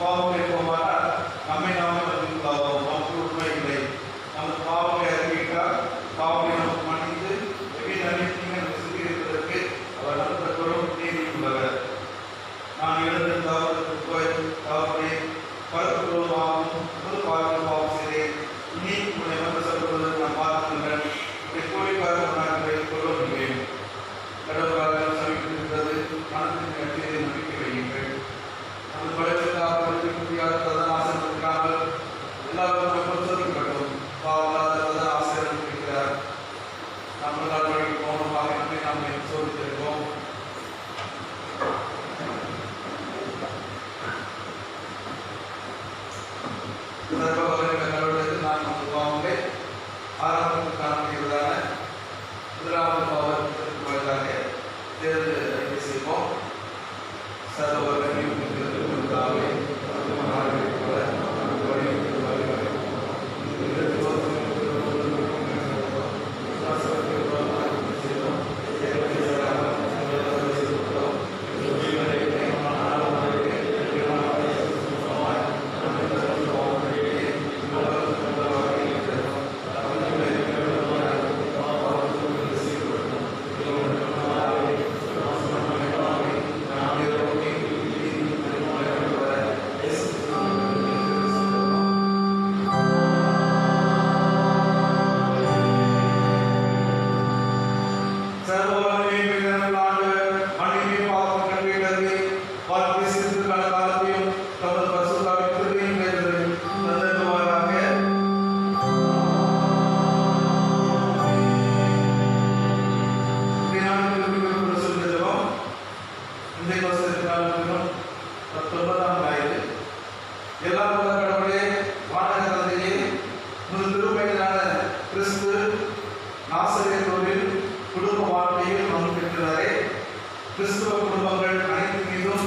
பாவங்களை போவானால் நம்மை நாமே மன்னிப்பாவோம். நமக்கு உண்மை இல்லை. நமது பாவங்களை அறிவித்தால் பாவங்களை நமக்கு மன்னித்து நீங்கள் சுத்திகரிப்பதற்கு அவர் நடத்தப்படும் நீதி உள்ளவர். நான் எழுந்து தவறுக்கு போய் தவறுடைய பருவமாகவும் புது பாவம் செய்தேன். இனி உன்னை வந்து சொல்வதற்கு நான் பார்த்துள்ளேன். கோழிக்காக நான் கொள்ள முடியும். கடவுளாக சமீபித்திருக்கிறது. மனத்தின் கட்சியை நம்பிக்கை வையுங்கள். நமது படைப்பிற்காக முடியாத ஆசிரியர்களுக்காக எல்லாருக்கும் பொறுத்தப்பட்டோம். பாவலாத ஆசிரியர் இருக்கிறார். நம்மளால் வழி போனமாக நாம் சோதித்திருக்கோம். கடவுளுக்கு நான் நமது பாவங்களை ஆரம்பத்தில் காணப்படுகிறதான முதலாவது பாவத்திற்கு பதிலாக தேர்தல் செய்வோம். சர்வ கிறிஸ்துவ குடும்பங்கள் அனைத்து மீதும்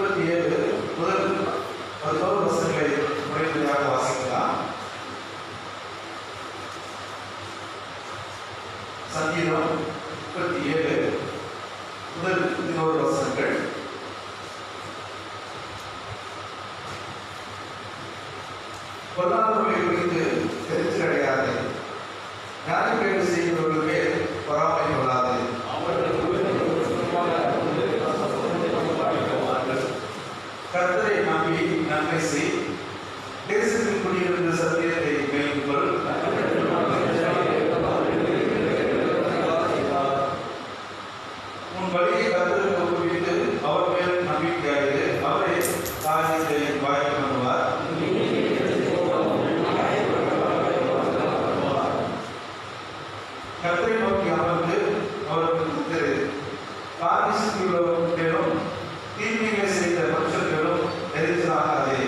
37 முதல் 11 வசனங்களை முறையாக வாசிக்கலாம். சங்கீதம் 37 முதல் 11 வசனங்கள். பொருளாதாரங்களை குறித்து தெரிந்து கிடையாது, நியாயக்கேடு செய்கிறவர்கள் மேல் பொறாமை கொள்ளாது. கர்த்தரை நம்பி நன்மை செய், தேசத்தில் குடியிருந்து சத்தியத்தை மேற்கொள். உன் வழியை கர்த்தருக்கு ஒப்புவித்து அவர் மேல் நம்பிக்கையாயிரு, அவரே காரியத்தை வாய்க்க பண்ணுவார். கர்த்தரை நோக்கி அமர்ந்து அவருக்கு திரு, காரிசியுள்ளவர்களும் தீமையை செய்த மனுஷர்களும் எரிச்சலாகாதே.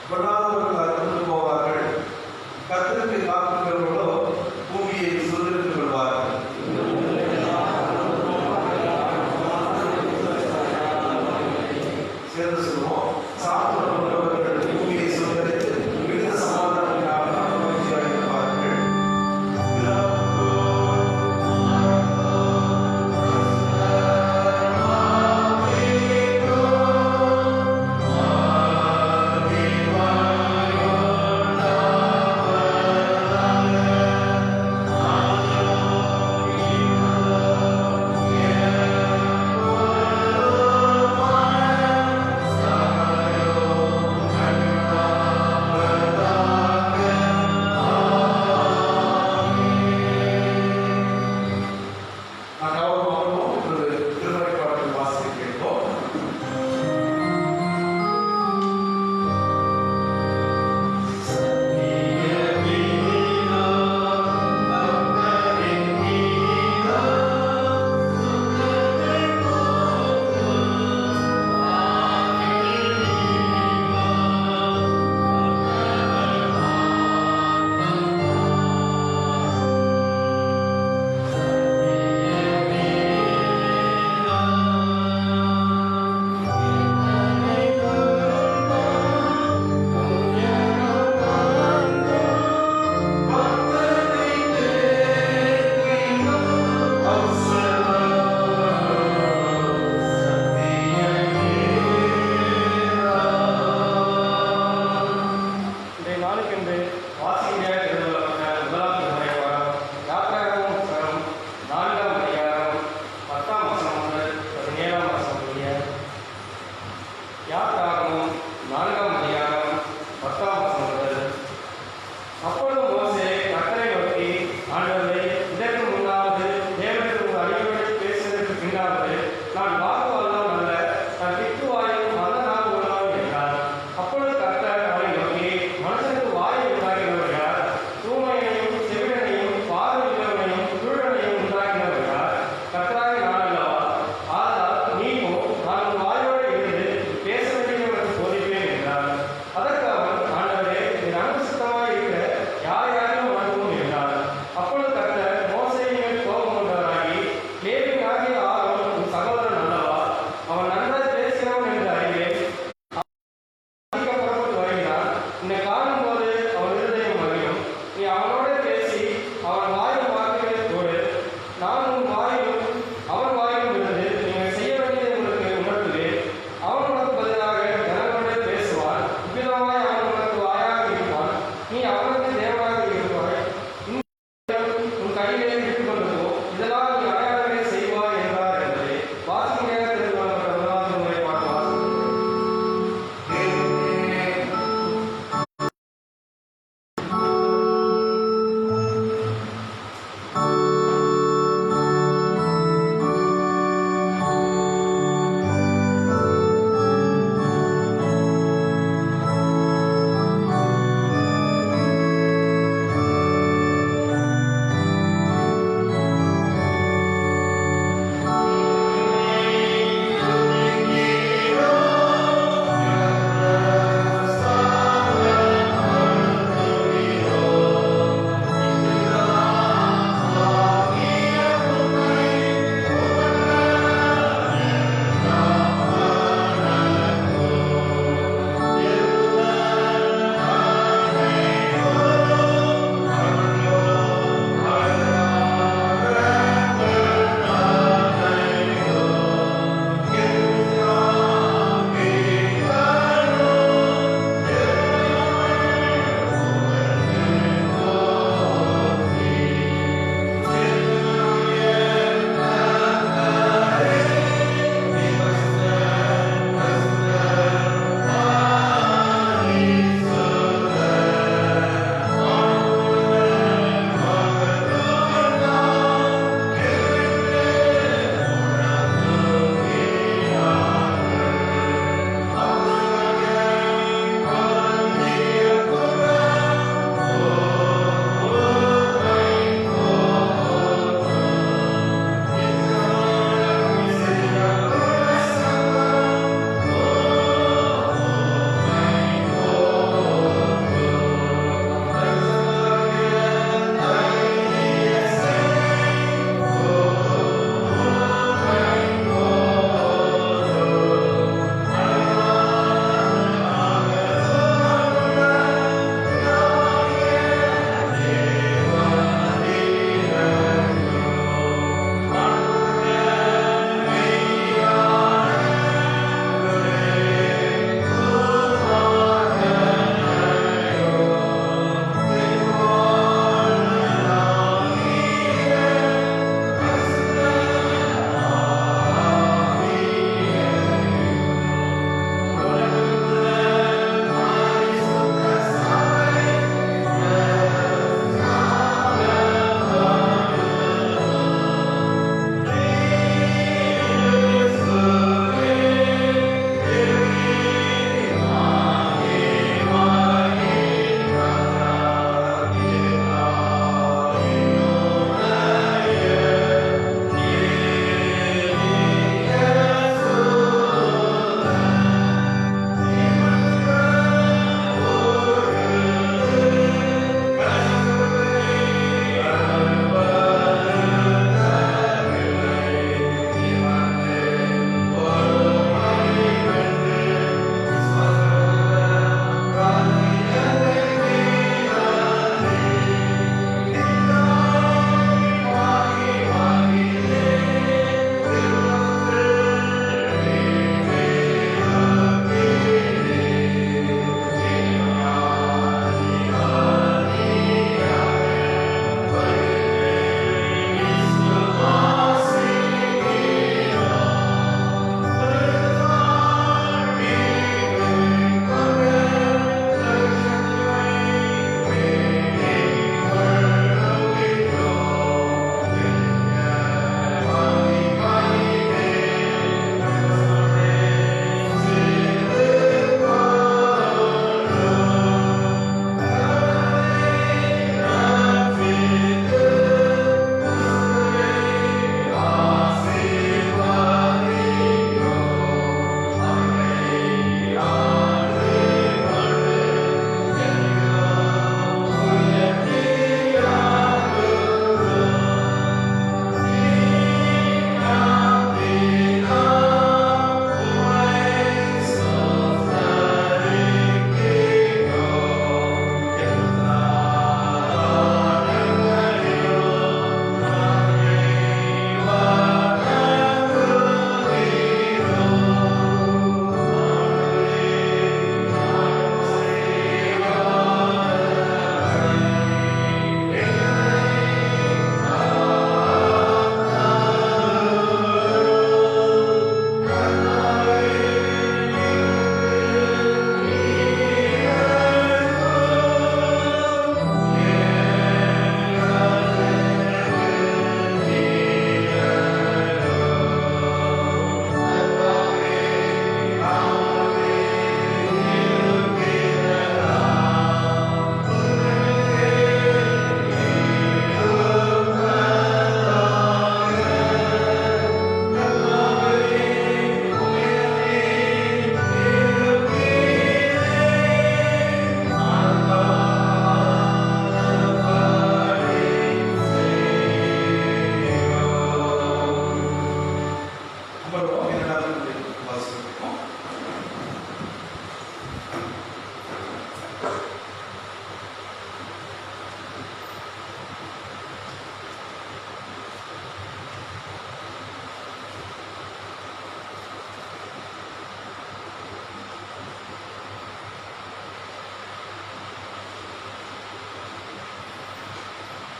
பொருளாதாரர்கள் அறுந்து போவார்கள், கர்த்தருக்கு காக்கிறவர்களோ பூமியை சுதந்திரித்துக் கொள்வார்கள். சேர்ந்து சொல்லுவோம். சாப்பிடுறவர்கள் பூமியை சுதந்திரித்து மிகுந்த சமாதானத்தினாக மகிழ்ச்சியாக இருப்பார்கள்.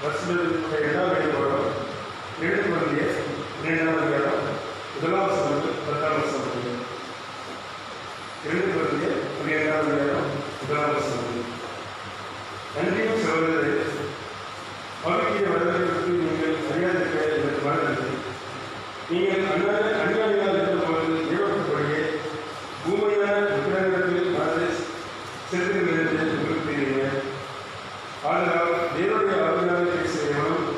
வருஷத்தினுடைய 2ஆம் வேலைப்பாடம் 2 குழந்தைய 2ஆம் அதிகாரம் 1ஆம் வசனம் 10ஆம் வசனம். 2 குழந்தைய 2ஆம் அதிகாரம் 1ஆம் வசனம். நன்றியும் சகோதரரே, ஆவிக்குரிய வரவேற்பு நீங்கள் அறியாதிருக்க எனக்கு வாழ்ந்தது. நீங்கள் அஞ்ஞானியாக இருக்கும்போது தேவப்படியே பூமியான விக்கிரகத்தில் மனதை செலுத்துங்கள் என்று உங்களுக்கு தெரியுங்க. ஆனால் தேவனுடைய ஆவியாக பேசுகிறவனும்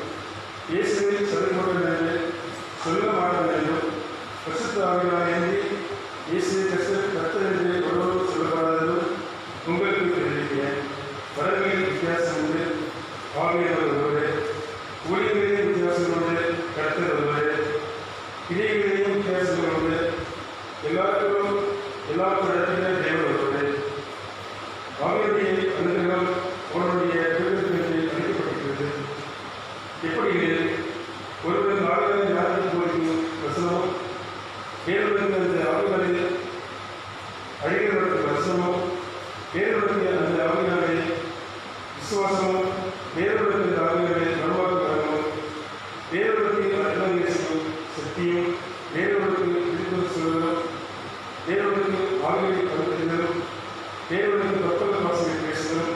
இயேசுவில் சொல்லிக்கொண்டது என்று சொல்ல மாட்டோம் என்றும் பரிசுத்த ஆவியாக ஏந்தி இயேசுவை கர்த்தர் என்று ஒருவரும் சொல்லப்படாததும் உங்களுக்கு தெரிவிக்கிறேன். வரங்களில் வித்தியாசம் உண்டு, ஆவியானவர் ஒருவரே. ஊழியர்களின் வித்தியாசம் உண்டு, கர்த்தர் ஒருவரே. கிரியைகளின் வித்தியாசம் உண்டு, எல்லாருக்கும் நடத்துகிற தேவன் ஒருவரே. ஆவியுடைய அனுகிரகம் அவருடைய திருவிழத்தில் அளிக்கப்பட்டிருக்கிறது. எப்படி ஒருவர் ஆவிகளை ஞானத்தை போதிக்கும் வசனமும் வேறொருக்கு அந்த ஆவிகளை அழிகிறவருக்கு வசனமும் வேறொருக்கு அந்த ஆவிகளை விசுவாசமும் வேறொருக்கு அந்த ஆவிகளை நல்வாக்குகிறமும் வேறொருக்கு அர்ப்பணிக்கும் சக்தியும் வேறொருக்கு திருப்பதி சொல்வதும் வேறொருக்கு ஆவிகளை படுத்துகிறதும் வேறொருக்கு கப்பல் வாசலை பேசுவதும்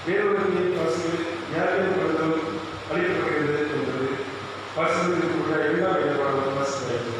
வேறொருக்கு வாசலை ஞாபகப்படுத்தலும் அளிக்கப்படுகிறது என்பது வாசகத்தில் உள்ள 2ஆம் வேலைப்பாடு வாசிக்கிறது.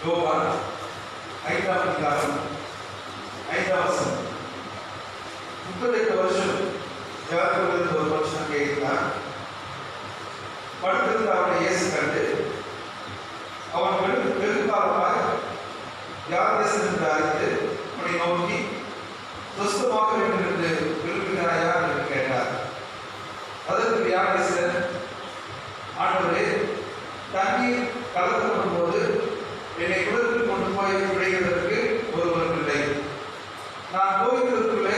யோவான் 5ஆம் அதிகாரம் 5ஆம் வசனம். 38 வருஷம் யாருக்குள்ள ஒரு மனுஷன் கேட்டான். படுத்திருந்த அவனை இயேசு கண்டு அவன் வெறுக்காலமாக யார் தேசம் என்று அறிந்து அவனை நோக்கி சுஸ்தமாக வேண்டும் என்று விரும்புகிறாயா என்று கேட்டார். அதற்கு வியாபாரஸ்தர், ஆண்டவரே, தண்ணீர் கலக்கப்படும் போது என்னை குளத்தில் கொண்டு போய் விளைவதற்கு ஒருவரும் இல்லை. நான் கோயிலுக்குள்ளே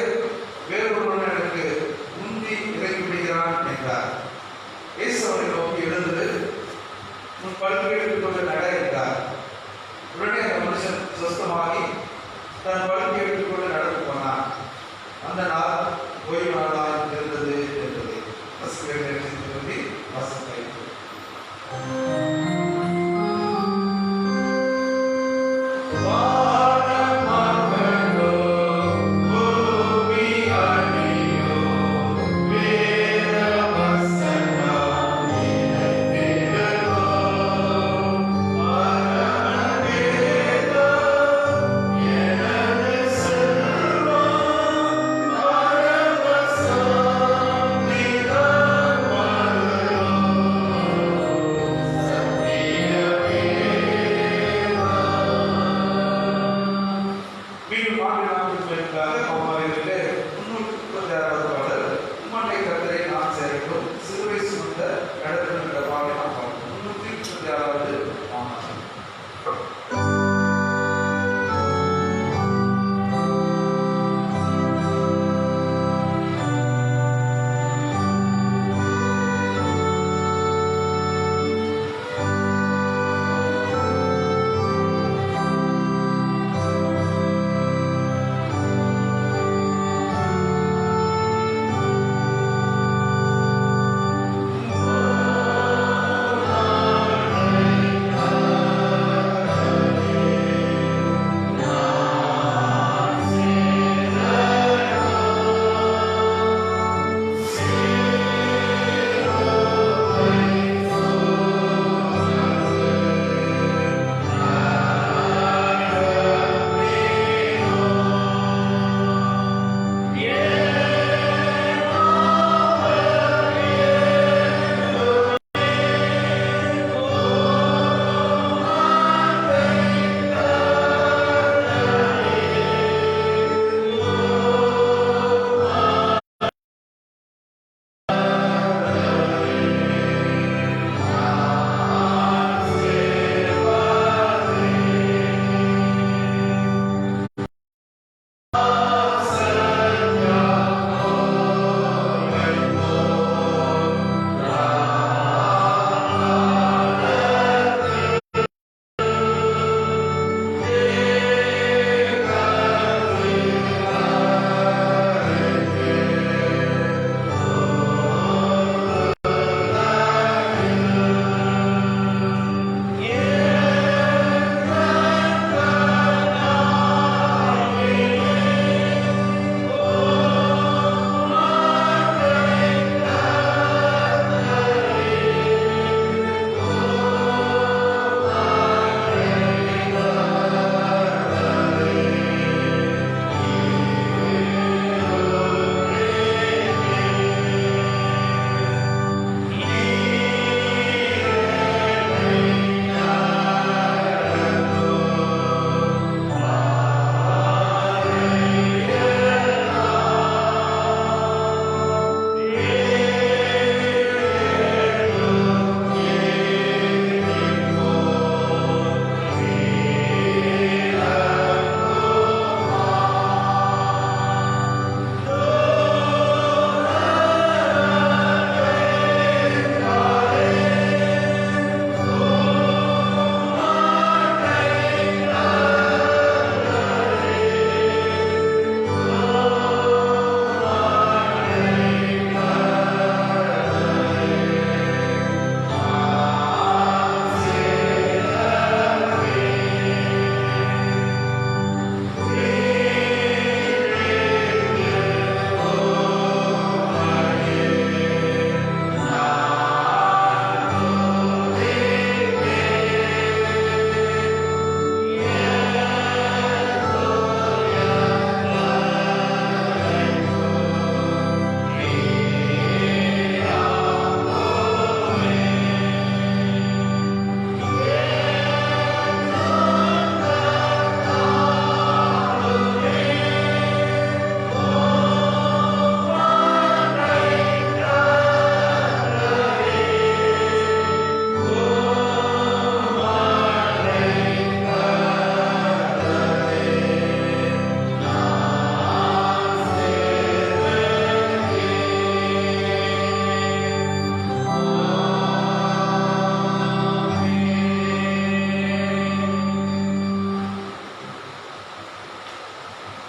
வேறொருவன் எனக்கு முந்தி இறங்கி விடுகிறான் என்றார். இயேசு அவனை நோக்கி எழுந்து உன் படுக்கை எடுத்துக்கொண்டு நட என்றார். உடனே அந்த மனுஷன் சுஸ்தமாகி தன் படுக்கை எடுத்துக்கொண்டு நடந்து போனான். அந்த நாள் ஓய்வு நாளாக இருந்தது என்பதை வாசகத்தை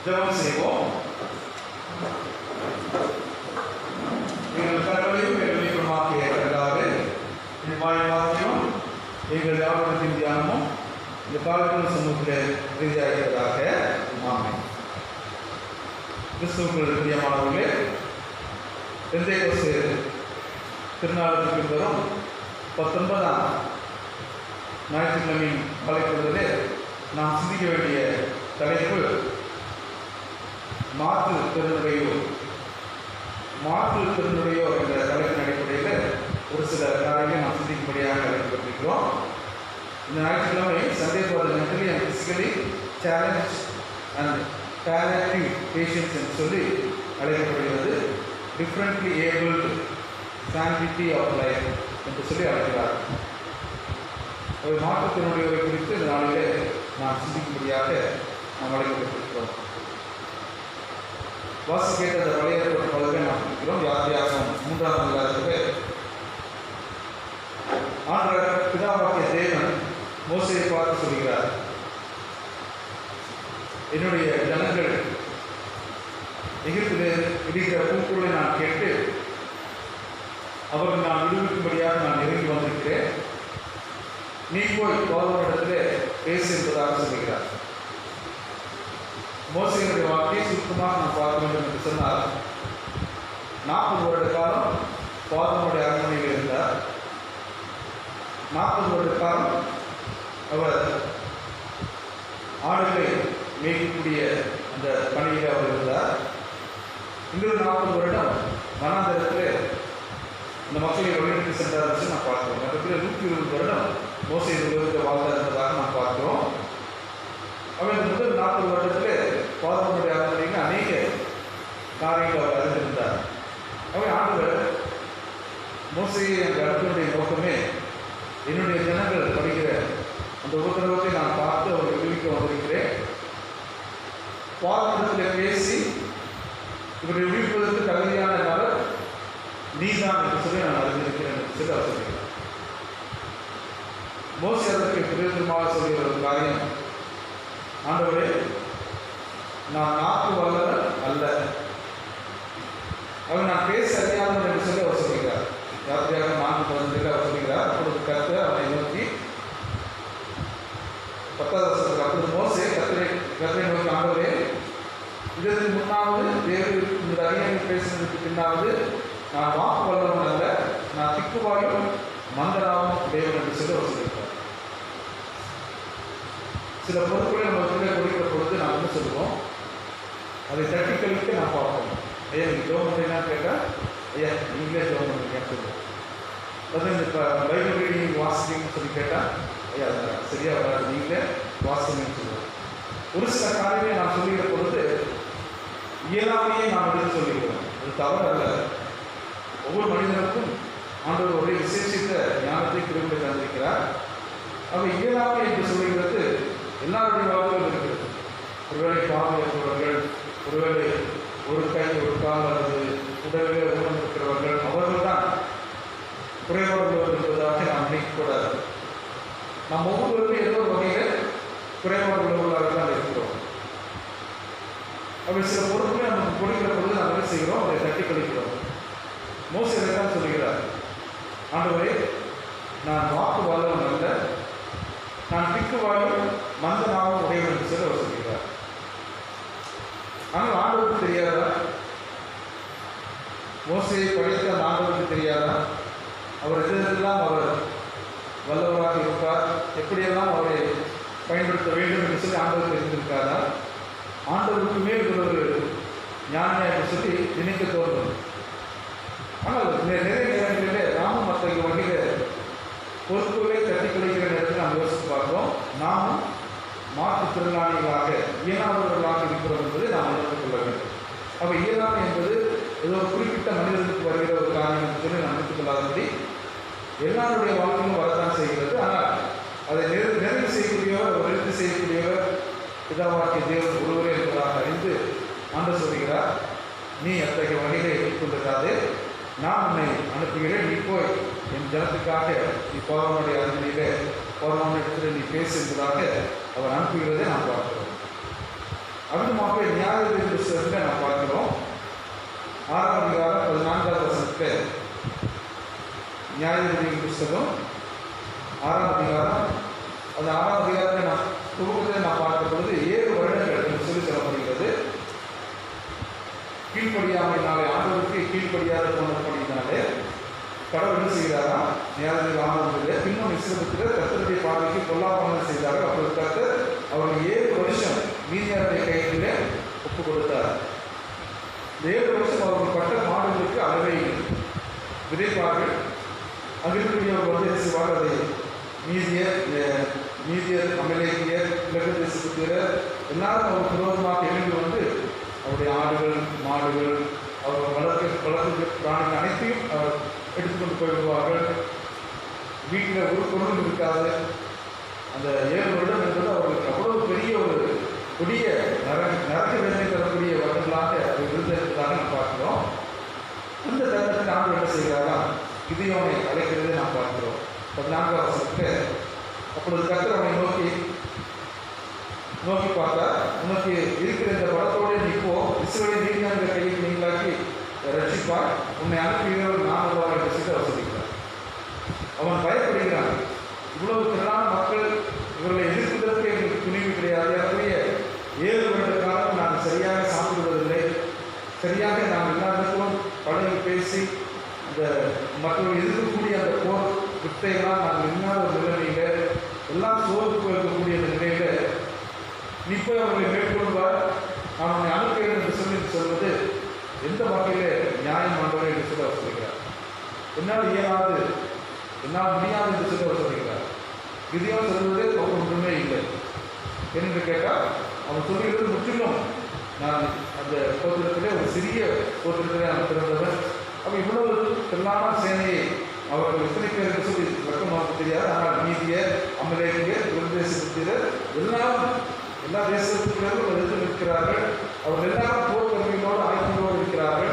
ஜெபம் செய்வோம். எங்கள் கடவுளையும் எங்களுமாகிய கர்த்தாவே, இந்த வாக்கியம் எங்கள் யாவத்தின் தியானமும் இந்த காலத்தில் சமூகத்தில் ரீதியாகிறதாக. ஆமென். கிறிஸ்துவுக்குள் பிரியமானவர்களே, பெந்தேகோஸ்து திருநாளுக்கு வரும் 19ஆம் ஞாயிற்றுக்கிழமையின் காலைப்பொழுதிலே நாம் சிந்திக்க வேண்டிய தலைப்பு மாற்று திறனுடையோர். மாற்று திறனுடையோர் என்ற தலைப்பின் அடிப்படையில் ஒரு சில காரியங்களை நாம் சிந்திக்கும்படியாக அழைக்கப்பட்டிருக்கிறோம். இந்த ஞாயிற்றுக்கிழமை Sunday for the mentally and physically challenge and palliative patients என்று சொல்லி அழைக்கப்படுகிறது. Differently abled sanctity of life என்று சொல்லி அழைக்கிறார். ஒரு மாற்றுத்திறனுடையவரை குறித்து இந்த நாளிலே நாம் சிந்திக்கும்படியாக நாம் அழைக்கப்பட்டிருக்கிறோம். வாசிக்க அந்த பழைய பகுதியை நாம் இருக்கிறோம். யாத்தியாகம் 3ஆம் அதிகாரத்திலே ஆண்டவர் பிதாவாகிய தேவன் மோசேயை பார்த்து சொல்கிறார், என்னுடைய ஜனங்கள் எகிப்திலே இடிக்கிற கூக்குரலை நான் கேட்டு அவர்கள் நான் விடுவிக்கும்படியாக நான் நெருங்கி வந்திருக்கிறேன். நீ போய் பார்வோனிடத்திலே பேசு என்பதாக சொல்கிறார். மோசேயினுடைய வார்த்தையை சுருக்கமாக நாம் பார்க்க வேண்டும் என்று சொன்னால், 40 வருட காலம் பார்வோனுடைய அரண்மனையில் இருந்தார். 40 வருட காலம் அவர் ஆடுகளை மேய்க்கக்கூடிய அந்த பணியில் அவர் இருந்தார். இன்னொரு 40 வருடம் வனாந்தரத்தில் இந்த மக்களை வழிநடத்தி சென்றார் என்று நாம் பார்க்கிறோம். மற்றத்தில் 120 வருடம் மோசே உலகத்தை வாழ்ந்தார் என்பதாக நாம் பார்க்கிறோம். அவர் இந்த முதல் 40 வருடத்தில் பார்வோனுடைய அரண்மனையில் அநேக காரியங்கள் அவர் அறிந்திருந்தார். அவர் ஆண்டவர் மோசையை அந்த இடத்தினுடைய நோக்கமே, என்னுடைய ஜனங்கள் படிக்கிற அந்த உபத்திரவத்தை நான் பார்த்து அவர்கள் விடுவிக்க வந்திருக்கிறேன். பார்வனிடத்தில் பேசி இவரை விடுவிப்பதற்கு தகுதியான நபர் நீதான் என்று சொல்லி நான் அறிந்திருக்கிறேன் என்று சொல்லி அவர் சொல்கிறார். மோசே அதற்கு பிரயோஜனமாக சொல்கிற ஒரு காரியம், ஆண்டவரே, நான் நாக்கு வல்லவர் அல்ல, அவர் நான் பேச அறியாதவர் என்று சொல்லி அவர் சொல்கிறார். யாத்திரையாக 4:15 அவர் சொல்கிறார், அப்பொழுது கர்த்தர் அவனை நோக்கி 10வது வசனத்தில், அப்பொழுது மோசே கர்த்தரை நோக்கி, ஆண்டவரே, இதற்கு முன்னாவது தேவன் இந்த அறிஞர்கள் பேசினதுக்கு பின்னாவது நான் வாக்கு வல்லவன் அல்ல, நான் திக்குவாயும் மந்தராவும் தேவன் என்று சொல்லி அவர் சொல்லியிருக்கார். சில பொருட்களை நம்ம கீழே கொடுக்கிற பொழுது நாம் என்ன சொல்லுவோம், அதை தட்டி கழிக்க நாம் பார்ப்போம். ஐயா நீங்கள் ஜோம் பண்ணுறீங்கன்னு கேட்டால், ஐயா நீங்களே ஜோம் பண்ணுறீங்கன்னு சொல்லுவோம். அது இந்த பைபிள் ரீடிங் வாசிங்கன்னு சொல்லி கேட்டால், ஐயா அது சரியாக வராது, நீங்களே வாசிங்கன்னு சொல்லுவோம். ஒரு சில காரியங்களை நாம் சொல்லுகிற பொழுது இயலாமையே நாம் எடுத்து சொல்லிக்கிறோம். அது தவறு அல்ல. ஒவ்வொரு மனிதனுக்கும் ஆண்டவர் ஒரே விசேஷித்த ஞானத்தை கிருபையை தந்திருக்கிறார். அவர் இயலாமை என்று சொல்லுகிறது எல்லாருடைய வாழ்க்கையில் இருக்கிறது. ஒருவேளை பார்வையற்றவர்கள், ஒருவேளை ஒரு கை ஒரு கால் அல்லது உடலிலே ஊனம் இருக்கிறவர்கள், அவர்கள் தான் குறைபாடுள்ளவர் என்பதாக நாம் நினைக்கக்கூடாது. நாம் ஒவ்வொருவருமே ஏதோ ஒரு வகையில் குறைபாடு உள்ளவர்களாக தான் இருக்கிறோம். அப்படி சில பொருட்களை நமக்கு கொடுக்கிற பொழுது நாம் என்ன செய்கிறோம், அதை தட்டி கழிக்கிறோம். மோசே தான் சொல்லுகிறார், ஆண்டவரே, நான் வாக்கு வல்லவன் அல்ல, நான் திக்குவாயும் மந்தனாவும் உடையவன் என்று சொல்லி அவர் சொல்கிறார். ஆனால் ஆண்டவருக்கு தெரியாதா? மோசையை படித்த ஆண்டவருக்கு தெரியாதா? அவர் எதெல்லாம் அவர் வல்லவராக இருப்பார், எப்படியெல்லாம் அவரை பயன்படுத்த வேண்டும் என்று சொல்லி ஆண்டவர் தெரிந்திருக்காரா? ஆண்டவருக்குமே ஒரு ஞானம் என்று சொல்லி நினைக்க தோன்றும். ஆனால் நிறைய நேரங்களிலே நாமும் மற்ற வகையில் பொறுப்புகளை தட்டி கழிக்கிற நேரத்தில் நாம் யோசித்து பார்க்கிறோம். நாமும் மாற்றுத்திறனாளிகளாக இயலாதவர்களாக இருக்கிறோம் என்பதை நாம் உணர்ந்து கொள்ள வேண்டும். அப்போ இயலாமை என்பது ஏதோ ஒரு குறிப்பிட்ட மனிதனுக்கு வருகிற ஒரு காரியம் என்று சொல்லி நாம் நினைத்துக் கொள்ளாதபடி எல்லாருடைய வாழ்க்கையும் வரத்தான் செய்கிறது. ஆனால் அதை நிறைவு செய்யக்கூடியவர், நிறுத்தி செய்யக்கூடியவர் பிதாவாகிய தேவன் ஒருவரே என்பதாக அறிந்து ஆண்டவர் சொல்கிறார், நீ அத்தகைய வகையிலே ஏற்றுக்கொண்டிருக்காது, நான் உன்னை அனுப்புகிறேன், நீ போய் என் ஜனத்துக்காக நீ பார்வோனுடைய அரண்மனையிலே பார்வோனிடத்தில் நீ பேசு என்பதாக அவர் அனுப்புகிறதை நாம் பார்க்கிறோம். அதுமாக நியாயாதிபதி புஸ்தகத்தில் நாம் பார்க்கிறோம் 6ஆம் அதிகாரம் 14ஆவது வசனத்தில். நியாயாதிபதி புஸ்தகம் 6ஆம் அதிகாரம், அந்த 6ஆம் அதிகாரத்தை நாம் துவக்கத்தை நாம் பார்க்கும் பொழுது 7 வருடங்கள் என்று சொல்லி சொல்லப்படுகிறது. கீழ்ப்படியாமையினாலே, ஆண்டவருக்கு கீழ்ப்படியாத போனபடினாலே கடவுள் என்ன செய்கிறாரா, நியாயாதிபதி ஆனவர்களே பின்னும் இஸ்ரவேலில் கர்த்தருடைய பார்வைக்கு பொல்லாப்பானது செய்தார்கள். அப்பொழுது கர்த்தர் அவர்கள் 7 வருஷம் மீதியாருடைய கையிலே ஒப்புக் கொடுத்தார். இந்த 7 வருஷம் அவர்கள் பட்ட மாடுகளுக்கு அளவை விதைப்பார்கள். அங்கிருக்கக்கூடியவர்கள் என்ன செய்வார்கள், அதை மீதியர் அமலேக்கியர் கிழக்கு தேசத்தினர் எல்லாரும் அவருக்கு விரோதமாக எழுந்து அவருடைய ஆடுகள் மாடுகள் அவர் வளர்ப்பு பிராணிகள் அனைத்தையும் அவர் எடுத்துக்கொண்டு போய்விடுவார்கள். வீட்டில் ஒரு பொருள் இருக்காது. அந்த 7 வருடம் என்பது அவர்களுக்கு அவ்வளவு பெரிய ஒரு கொடிய நரக வேதனை தரக்கூடிய வருடங்களாக இருந்ததாக நாம் பார்க்கிறோம். அந்த தருணத்தில் ஆண்டு என்ன செய்கிறாரா, கிதியோனை அழைக்கிறதை நாம் பார்க்கிறோம். 14ஆம் வசனத்துக்கு, அப்பொழுது கர்த்தர் அவனை நோக்கி பார்த்தா, உனக்கு இருக்கிற இந்த பலத்தோடு நீ போ, இஸ்ரவேலை மீதியானுடைய கையில் நீங்களாக்கி ரட்சிப்பார், உன்னை அனுப்புகிறவர் நான் வருவார் என்று சொல்லி அவர் சொல்லிக்கிறார். அவன் பயப்படுகிறான். இவ்வளவு திரளான மக்கள், இவர்களை எதிர்ப்பதற்கு எங்களுக்கு துணிவு கிடையாது. அதற்குரிய 7 வருட காலம் நாங்கள் சரியாக சாப்பிடுவதில்லை, சரியாக நாம் எல்லாருக்கும் பழகி பேசி இந்த மற்றவர்கள் எதிர்க்கக்கூடிய அந்த போர் வித்தையெல்லாம் நாங்கள் இல்லாத ஒரு நிலைமையில் எல்லாம் சோர்ந்து போயிருக்கக்கூடிய அந்த நிலையில் நீ போய் அவர்களை மேற்கொள்வார், நான் உன்னை அனுப்புகிறேன் என்று சொல்லி சொல்வது எந்த வகையில் நியாயமானவரை என்று சொல்லி அவர் சொல்கிறார். என்னால் இயலாது, என்னால் முடியாது என்று சொல்லி அவர் சொல்கிறார். கிதியோன் சொல்வதே ஒன்றுமே இல்லை என்று கேட்டால் அவன் சொல்கிறது முற்றிலும் நான் அந்த கோத்திரத்திலே ஒரு சிறிய கோத்திரத்திலே நான் பிறந்தவன். அப்போ இவ்வளவு திரளான சேனையை அவர்கள் எத்தனை பேர் என்று சொல்லி வழக்கமாக தெரியாது. ஆனால் மீதியர் அமலேக்கியர் பிரதேசத்தினர் எல்லா தேசத்தினரும் எதிர்த்து நிற்கிறார்கள். அவர்கள் எல்லாரும் போர் கருவிகளோடு ஆயுதங்களோடு இருக்கிறார்கள்.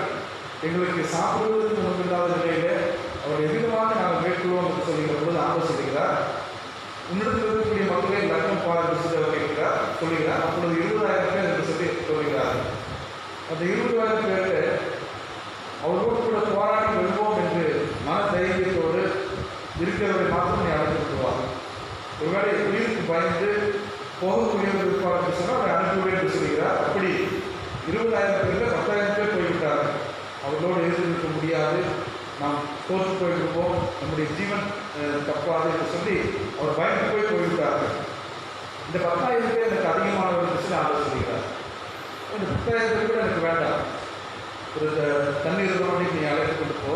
எங்களுக்கு சாப்பிடுவதற்கு முன்பில்லாத நிலையில அவர் எதிரமாக நாங்கள் மேற்கொள்வோம் என்று சொல்லுகிற பொழுது ஆண்டு சொல்கிறார், உன்னிடத்தில் இருக்கக்கூடிய மக்களை லக்னம் பார் என்று சொல்லி அவர் கேட்கிறார் சொல்லுகிறார். அப்பொழுது 20,000 பேர் என்று சொல்லி சொல்கிறார். அந்த 20,000 பேருக்கு அவரோடு கூட போராடி வெல்வோம் என்று மன தைரியத்தோடு இருக்கிறவரை மாத்திரம் நீ அழைத்து விடுவார். ஒருவேளை உயிருக்கு பயந்து போகக்கூடியவர் இருப்பார் என்று சொன்னால் அவரை அனுப்புவேன் என்று சொல்கிறார். அப்படி 20,000 பேருக்கு 10,000 பேர் போய்விட்டார்கள். அவர்களோடு எதிர்க்க முடியாது, நாம் தோற்று போயிருப்போம், நம்முடைய ஜீவன் தப்பாது என்று சொல்லி அவர் பயந்து போய்விட்டார்கள். இந்த 10,000 பேர் எனக்கு அதிகமானவர் என்று சொல்லி ஆலோசனை சொல்கிறார். இந்த 10,000 பேர் எனக்கு வேண்டாம், ஒரு தண்ணீர் இருக்கிறவனை நீ அழைத்து கொண்டு போ.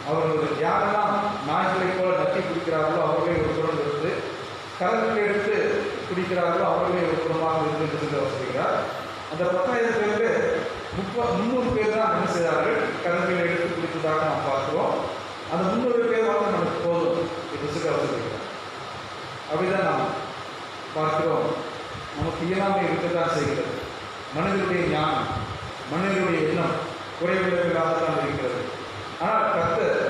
அவர்கள் யாரெல்லாம் நாய்களை போல நக்கி குடிக்கிறார்களோ அவர்களே ஒரு புறம் இருந்து, கடல்களை எடுத்து குடிக்கிறார்களோ அவர்களே ஒரு புறமாக இருந்து என்று சொல்லி அவர் சொல்கிறார். அந்த 10,000 பேர் 300 பேர் தான் என்ன செய்தார்கள், கடல்களை எடுத்து குடித்ததாக நாம் பார்க்கிறோம். அந்த 300 பேர் வந்து நமக்கு போதும் என்று சொல்லி அவர் சொல்கிறார். அப்படிதான் நாம் பார்க்கிறோம். நமக்கு இயலாமை இருக்கத்தான் செய்கிறது. மனிதனுடைய ஞானம், மனிதனுடைய எண்ணம் குறைவுள்ளவர்களாகத்தான் இருக்கிறது. ஆனால் கர்த்தர்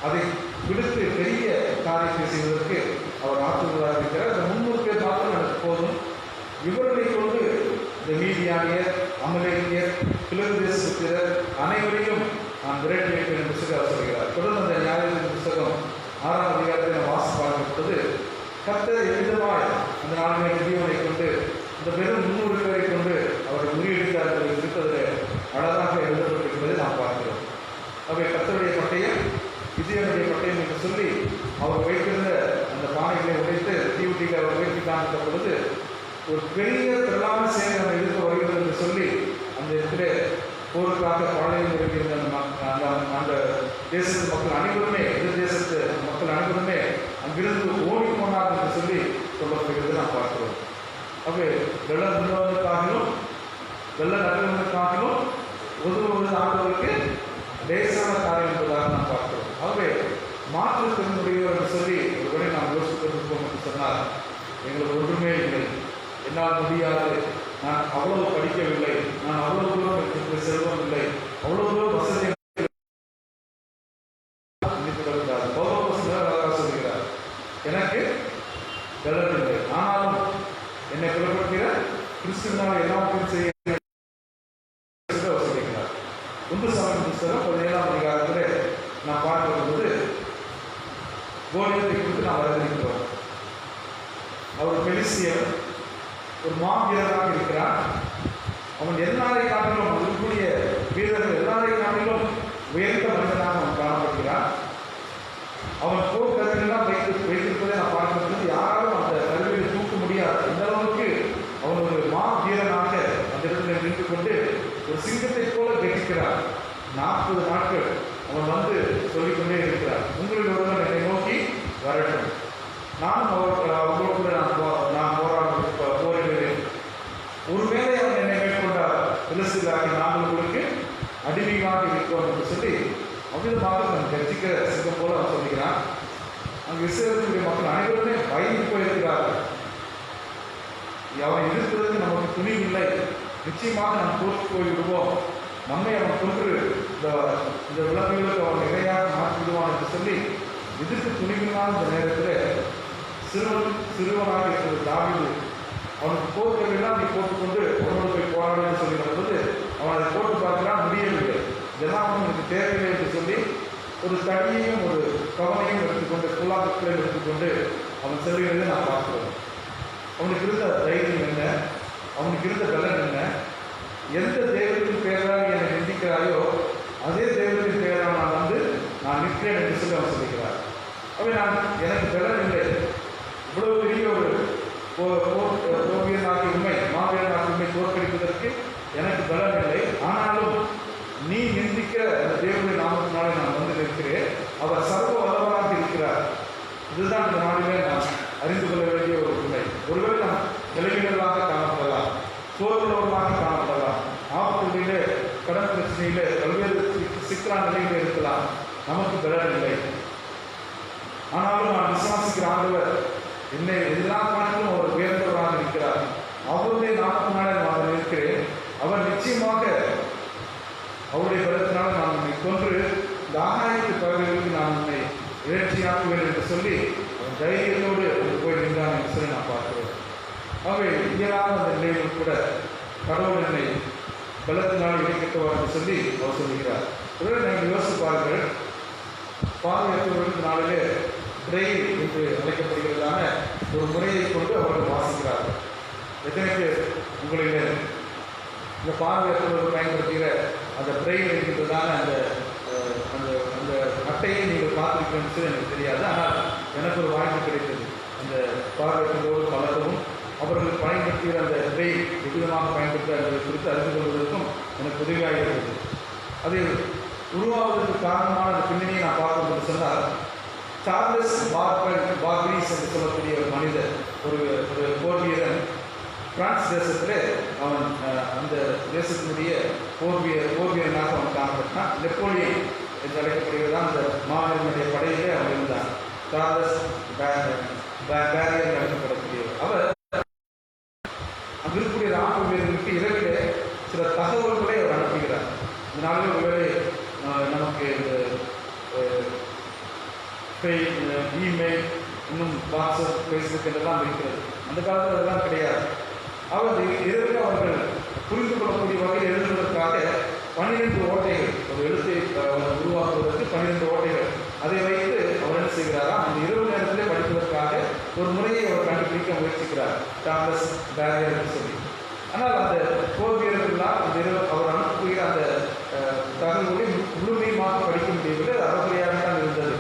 அதை விடுத்து பெரிய காரியத்தை செய்வதற்கு அவர் ஆற்றுவதாக இருக்கிறார். இந்த 300 பேர் மாத்திரம் எனக்கு போதும், இவர்களை கொண்டு இந்த மீதியானியர் அமலேக்கியர் கிழக்கு தேசத்தினர் அனைவரையும் நான் விரட்டி வைப்பேன் என்று சொல்லி அவர் சொல்கிறார். தொடர்ந்து அந்த நியாயாதிபதி புஸ்தகம் 6ஆம் அதிகாரத்தை நாம் வாசி பார்க்கப்பட்டது. கர்த்தர் எவ்விதமாய் அந்த நாளிலே கிதியோனை கொண்டு இந்த வெறும் 300 பேரை கொண்டு அவர்கள் முறியடித்தார்கள் இருப்பதில் அழகாக எழுதப்பட்டிருப்பதை நாம் பார்க்கிறோம். அவை கர்த்தருடைய பட்டயம் கிதியோனுடைய பட்டயம் என்று சொல்லி அவர் வைத்திருந்த அந்த பானைகளை உடைத்து தீவுட்டிக்கு அவர் உயர்த்தி காண்பித்த பொழுது ஒரு பெரிய திரளான சேனை நம்ம எதிர்க்க வருகிறது என்று சொல்லி அந்த இடத்துல போருக்காக பாளையம் இருக்கின்ற அந்த தேசத்து மக்கள் அனைவருமே, எதிர் தேசத்து மக்கள் அனைவருமே அங்கிருந்து ஓடி போனார் என்று சொல்லி சொல்லப்படுகிறது நாம் பார்க்கிறோம். அவை வெள்ள முன்னோர்களுக்காகவும் வெள்ள நகர்களுக்காகவும் உதவுவது ஆண்டவருக்கு லேசான காரியம் என்பதாக நாம் பார்க்கிறோம். ஆகவே மாற்றுத்திறனுடையவர் என்று சொல்லி ஒருவரை நாம் யோசித்திருப்போம் என்று சொன்னால் எங்களுக்கு ஒன்றுமே இல்லை, என்னால் முடியாது, நான் அவ்வளவு படிக்கவில்லை, நான் அவ்வளவு தூரம் எனக்கு செல்வம் இல்லை, அவ்வளவு தூரம் வசதி சொல்கிறார். எனக்கு வெள்ளமில்லை, ஆனாலும் என்னை புறப்படுகிற கிறிஸ்துவனால் எல்லாத்தையும் செய்ய அவர் சொல்லியிருக்கிறார். 1 சாமுவேல் புத்தகம் 17ஆம் அதிகாரத்தில் நாம் பார்க்கும்போது கோலியத்தை குறித்து நாம் அறிந்திருக்கிறோம். அவர் பெலிஸ்தியர், ஒரு மாவீரராக இருக்கிறார். அவன் எல்லாரை காட்டிலும் இருக்கக்கூடிய வீரர்கள் எல்லாரை காட்டிலும் உயர்ந்த மனிதனாக அவன் காணப்படுகிறான். அவன் போர் கருவியெல்லாம் வைத்திருப்பதை நான் பார்க்கும்போது யாராலும் அந்த கருவியை தூக்க முடியாது. இந்த அளவுக்கு அவன் ஒரு வீரனாக அந்த இடத்துல நின்று கொண்டு ஒரு சிங்கத்தை போல கெட்டிக்கிறான். 40 நாட்கள் அவன் வந்து சொல்லிக்கொண்டே இருக்கிறார், உங்களில் ஒருவன் என்னை நோக்கி வரட்டும், நானும் அவர்களோடு நான் போரிடுவேன். ஒருவேளை அவன் என்னை மேற்கொண்டார், பிலிஸ்தீனாகி நாங்கள் உங்களுக்கு அடிமையாக இருக்கிறோம் என்று சொல்லி அவ்விதமாக அவன் கட்சிக்கிற சிங்கம் போல அவன் சொல்லுகிறான். அங்கு இஸ்ரவேலுடைய மக்கள் அனைவருமே பயந்து போயிருக்கிறார்கள். அவன் எதிர்ப்பதற்கு நமக்கு துணிவில்லை, நிச்சயமாக நாம் தோற்று போய்விடுவோம், நம்மை அவன் கொன்று இந்த விலங்குகளுக்கு அவன் இணையாக மாற்றிவிடுவான் என்று சொல்லி எதிர்த்து துணிவில்லாத இந்த நேரத்தில் சிறுவனாக இருக்கிற தாவீது அவனுக்கு போர்க்கெல்லாம் நீ போட்டுக்கொண்டு உடனோடு போய் போராடுன்னு சொல்லிடுற போது அவன் அதை போட்டு பார்க்கிறான், முடியவில்லை. இதெல்லாம் அவனுக்கு தேவையில்லை என்று சொல்லி ஒரு தடியையும் ஒரு கவனையும் எடுத்துக்கொண்டு புல்லாக்குகளை எடுத்துக்கொண்டு அவன் செல்கிறதை நான் பார்க்கிறேன். அவனுக்கு இருந்த தைரியம் என்ன, அவனுக்கு இருந்த பலன் என்ன, எந்த தெய்வத்தின் பெயரால் என்னை நிந்திக்கிறாயோ அதே தெய்வத்தின் பெயரால் நான் நிற்கிறேன் என்று சொல்லி அவன் சொல்லுகிறார். அவை எனக்கு பலன் இல்லை, இவ்வளவு பெரிய ஒரு போர்வீரனாகி உண்மை மாவீரனாகி உண்மை தோற்கடிப்பதற்கு எனக்கு பலன் இல்லை, ஆனாலும் நீ நிந்திக்கிற அந்த தேவனுடைய நாமத்தினாலே நான் வந்து நிற்கிறேன், அவர் சர்வ வல்லவராக இருக்கிறார். இதுதான் இந்த நாளிலே நான் அறிந்து கொள்ள வேண்டிய ஒரு உண்மை. ஒருவேளை நாம் நிலைமைகளாக காணப்படலாம், சோர்வுள்ளவர்களாக காணப்படலாம், ஆபத்துகளிலே கடன் பிரச்சனையிலே பல்வேறு சிக்கலான நிலையிலே இருக்கலாம், நமக்கு பலன் இல்லை. ஆனாலும் நான் விசுவாசிக்கிற ஆண்டவர் என்னை எல்லா காலத்திலும் அவர் உயர்ந்தவராக இருக்கிறார், அவருடைய நாமத்தினாலே நான் இருக்கிறேன், அவர் நிச்சயமாக அவருடைய பலத்தினால் நான் உன்னை கொன்று இந்த ஆகாயத்து பறவைகளுக்கு நான் உன்னை இறைச்சியாக்குவேன் என்று சொல்லி அவன் தைரியத்தோடு போய் நின்றான் என்று சொல்லி நான் பார்க்கிறேன். ஆகவே இயலாத அந்த நிலையில் கூட கடவுள் என்னை பலத்தினால் இணைக்கட்டுவார் என்று சொல்லி அவர் சொல்லுகிறார். உடனே நீங்கள் யோசித்து பாருங்கள், பார்வையற்றவர்களுக்கு நாளிலே பிரெயில் என்று அழைக்கப்படுகிறதான ஒரு முறையை கொண்டு அவர்கள் வாசிக்கிறார்கள். எத்தனை பேர் உங்களிலே இந்த பார்வையற்றவர்கள் பயன்படுத்துகிற அந்த பிரெயில் என்கின்றதான அந்த அந்த அந்த அட்டையை நீங்கள் பார்த்துருக்கீங்கன்னு சொல்லி எனக்கு தெரியாது. ஆனால் எனக்கு ஒரு வாய்ப்பு கிடைத்தது அந்த பார்வையற்றவர்களோடு பலரும் அவர்கள் பயன்படுத்துகிற அந்த பிரெயில் எவ்விதமாக பயன்படுத்த அதை குறித்து அறிந்து கொள்வதற்கும் எனக்கு உதவியாக இருந்தது. அது உருவாவதற்கு காரணமான அந்த பின்னணியை நான் பார்க்கும்போது சொன்னால், சார்லஸ் பார்பீஸ் என்று சொல்லக்கூடிய ஒரு மனிதர், ஒரு போர் வீரன், பிரான்ஸ் தேசத்தில் அவன் அந்த தேசத்தினுடைய போர் வீரனாக அவன் காணப்பட்டான். நெப்போலியன் என்று அழைக்கப்படுகிறதான் அந்த மாநிலனுடைய படையிலே அவன் இருந்தான். Charles barrier அழைக்கப்படக்கூடியவர். அவர் அங்கு இருக்கக்கூடிய ராணுவ வீரர்களுக்கு இரவிலே சில தகவல்களை அவர் அனுப்புகிறார். இதனாலே ஒருவேளை நமக்கு இந்த இமெயில், இன்னும் வாட்ஸ்அப், ஃபேஸ்புக் என்றெல்லாம் இருக்கிறது. அந்த காலத்தில் அதெல்லாம் கிடையாது. அவர் இரவில் அவர்கள் புரிந்து கொள்ளக்கூடிய வகையில் எழுதுவதற்காக 12 ஓட்டைகள், ஒரு எழுத்தை உருவாக்குவதற்கு 12 ஓட்டைகள், அதை வைத்து அவர் என்ன செய்கிறாராம், அந்த இரவு நேரத்திலே படிப்பதற்காக ஒரு முறையை அவர் கண்டுபிடிக்க முயற்சிக்கிறார், சார்லஸ் பேரியர் என்று சொல்லி. ஆனால் அந்த போர் வீரர்களால் அந்த இரவு அவர் அனுப்புகிற அந்த தகவல்களை முழுமையாக படிக்க முடியவில்லை, அது அறகுறையாக தான் இருந்தது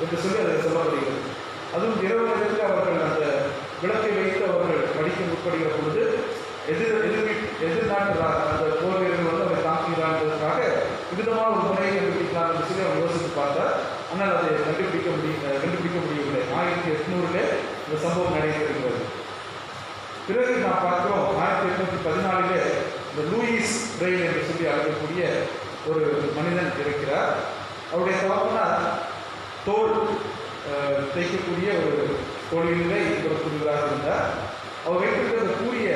என்று சொல்லி அதை சொல்லப்படுகிறது. அதுவும் இரவு நேரத்தில் அவர்கள் அந்த விளக்கை வைத்து அவர்கள் படிக்க முற்படுகிற பொழுது எதிர்நாட்டு அந்த போர் வீரர்கள் வந்து அவரை தாக்குகிறான்றதுக்காக விதமான ஒரு முறையை கண்டுபிடிக்கலாம் என்று சொல்லி அவர் யோசித்து பார்த்தார். ஆனால் அதை கண்டுபிடிக்க முடியவில்லை. 1800 இந்த சம்பவம் நடைபெறுகிறது. பிறகு நாம் பார்க்கிறோம் 1814 இந்த லூயிஸ் பிரெயில் என்று சொல்லி அழைக்கக்கூடிய ஒரு மனிதன் இருக்கிறார். அவருடைய தகப்பனார் தோல் தைக்கக்கூடிய ஒரு தொழிலே ஈடுபடக்கூடியவராக இருந்தார். அவர் வைத்திருக்கிற கூறிய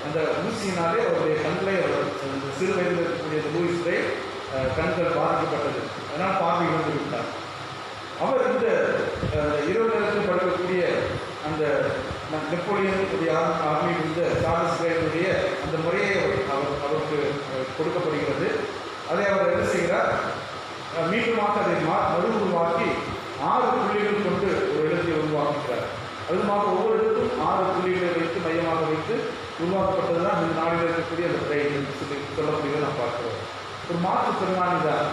அந்த ஊசியினாலே அவருடைய கண்களை அந்த சிறு வயதில் இருக்கக்கூடிய அந்த லூயிஸ் பிரெயில் கண்கள் பாதிக்கப்பட்டது. அதனால் பார்வை இழந்து விட்டார். அவர் இந்த இரவு நேரத்தில் படுக்கக்கூடிய அந்த நெப்போலியனுடைய ஆர்மியில் இருந்த சார்லஸ் கிரேனுடைய அந்த முறையை அவருக்கு கொடுக்கப்படுகிறது. அதை அவர் என்ன செய்கிறார், மீண்டுமாக அதை மறு உருவாக்கி 6 புள்ளிகள் கொண்டு ஒரு எழுத்தை உருவாக்குகிறார். அதுமாக ஒவ்வொரு எழுத்தும் 6 புள்ளிகளை வைத்து மையமாக வைத்து உருவாக்கப்பட்டது தான் இந்த நாளில் இருக்கக்கூடிய அந்த பிரெயில் என்று சொல்லக்கூடியதை நாம் பார்க்கிறோம். ஒரு மாற்றுத்திறனாளி தான்,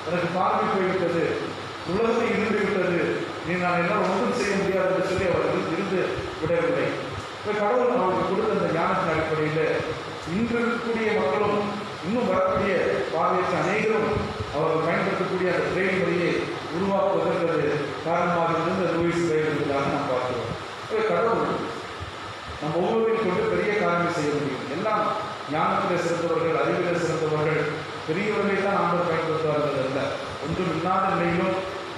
எனக்கு பார்வை போய்விட்டது, உலகத்தை இருந்து விட்டது, நான் என்னால் ஒன்றும் செய்ய முடியாது என்று சொல்லி அவர்கள் இருந்து விடவில்லை. இப்போ கடவுள் அவருக்கு கொடுத்த அந்த ஞானத்தின் அடிப்படையில் இன்று இருக்கக்கூடிய மக்களும் இன்னும் வரக்கூடிய பார்வையற்ற அநேகரும் அவர்கள் பயன்படுத்தக்கூடிய அந்த பிரெயில் முறையை உருவாக்குவதற்கு காரணமாக இருந்த லூயிஸ் பிரெயில் என்பதாக நாம் பார்க்கிறோம். இப்போ கடவுள் நம்ம ஒவ்வொருவரையும் கொண்டு பெரிய காரியங்கள் செய்ய முடியும். எல்லாம் ஞானத்தில் சிறந்தவர்கள், அறிவியல் சிறந்தவர்கள், பெரியவர்களை தான் ஆண்டவர் பயன்படுத்துவார்கள் அல்ல. ஒன்றும் இல்லாத நிலையிலும்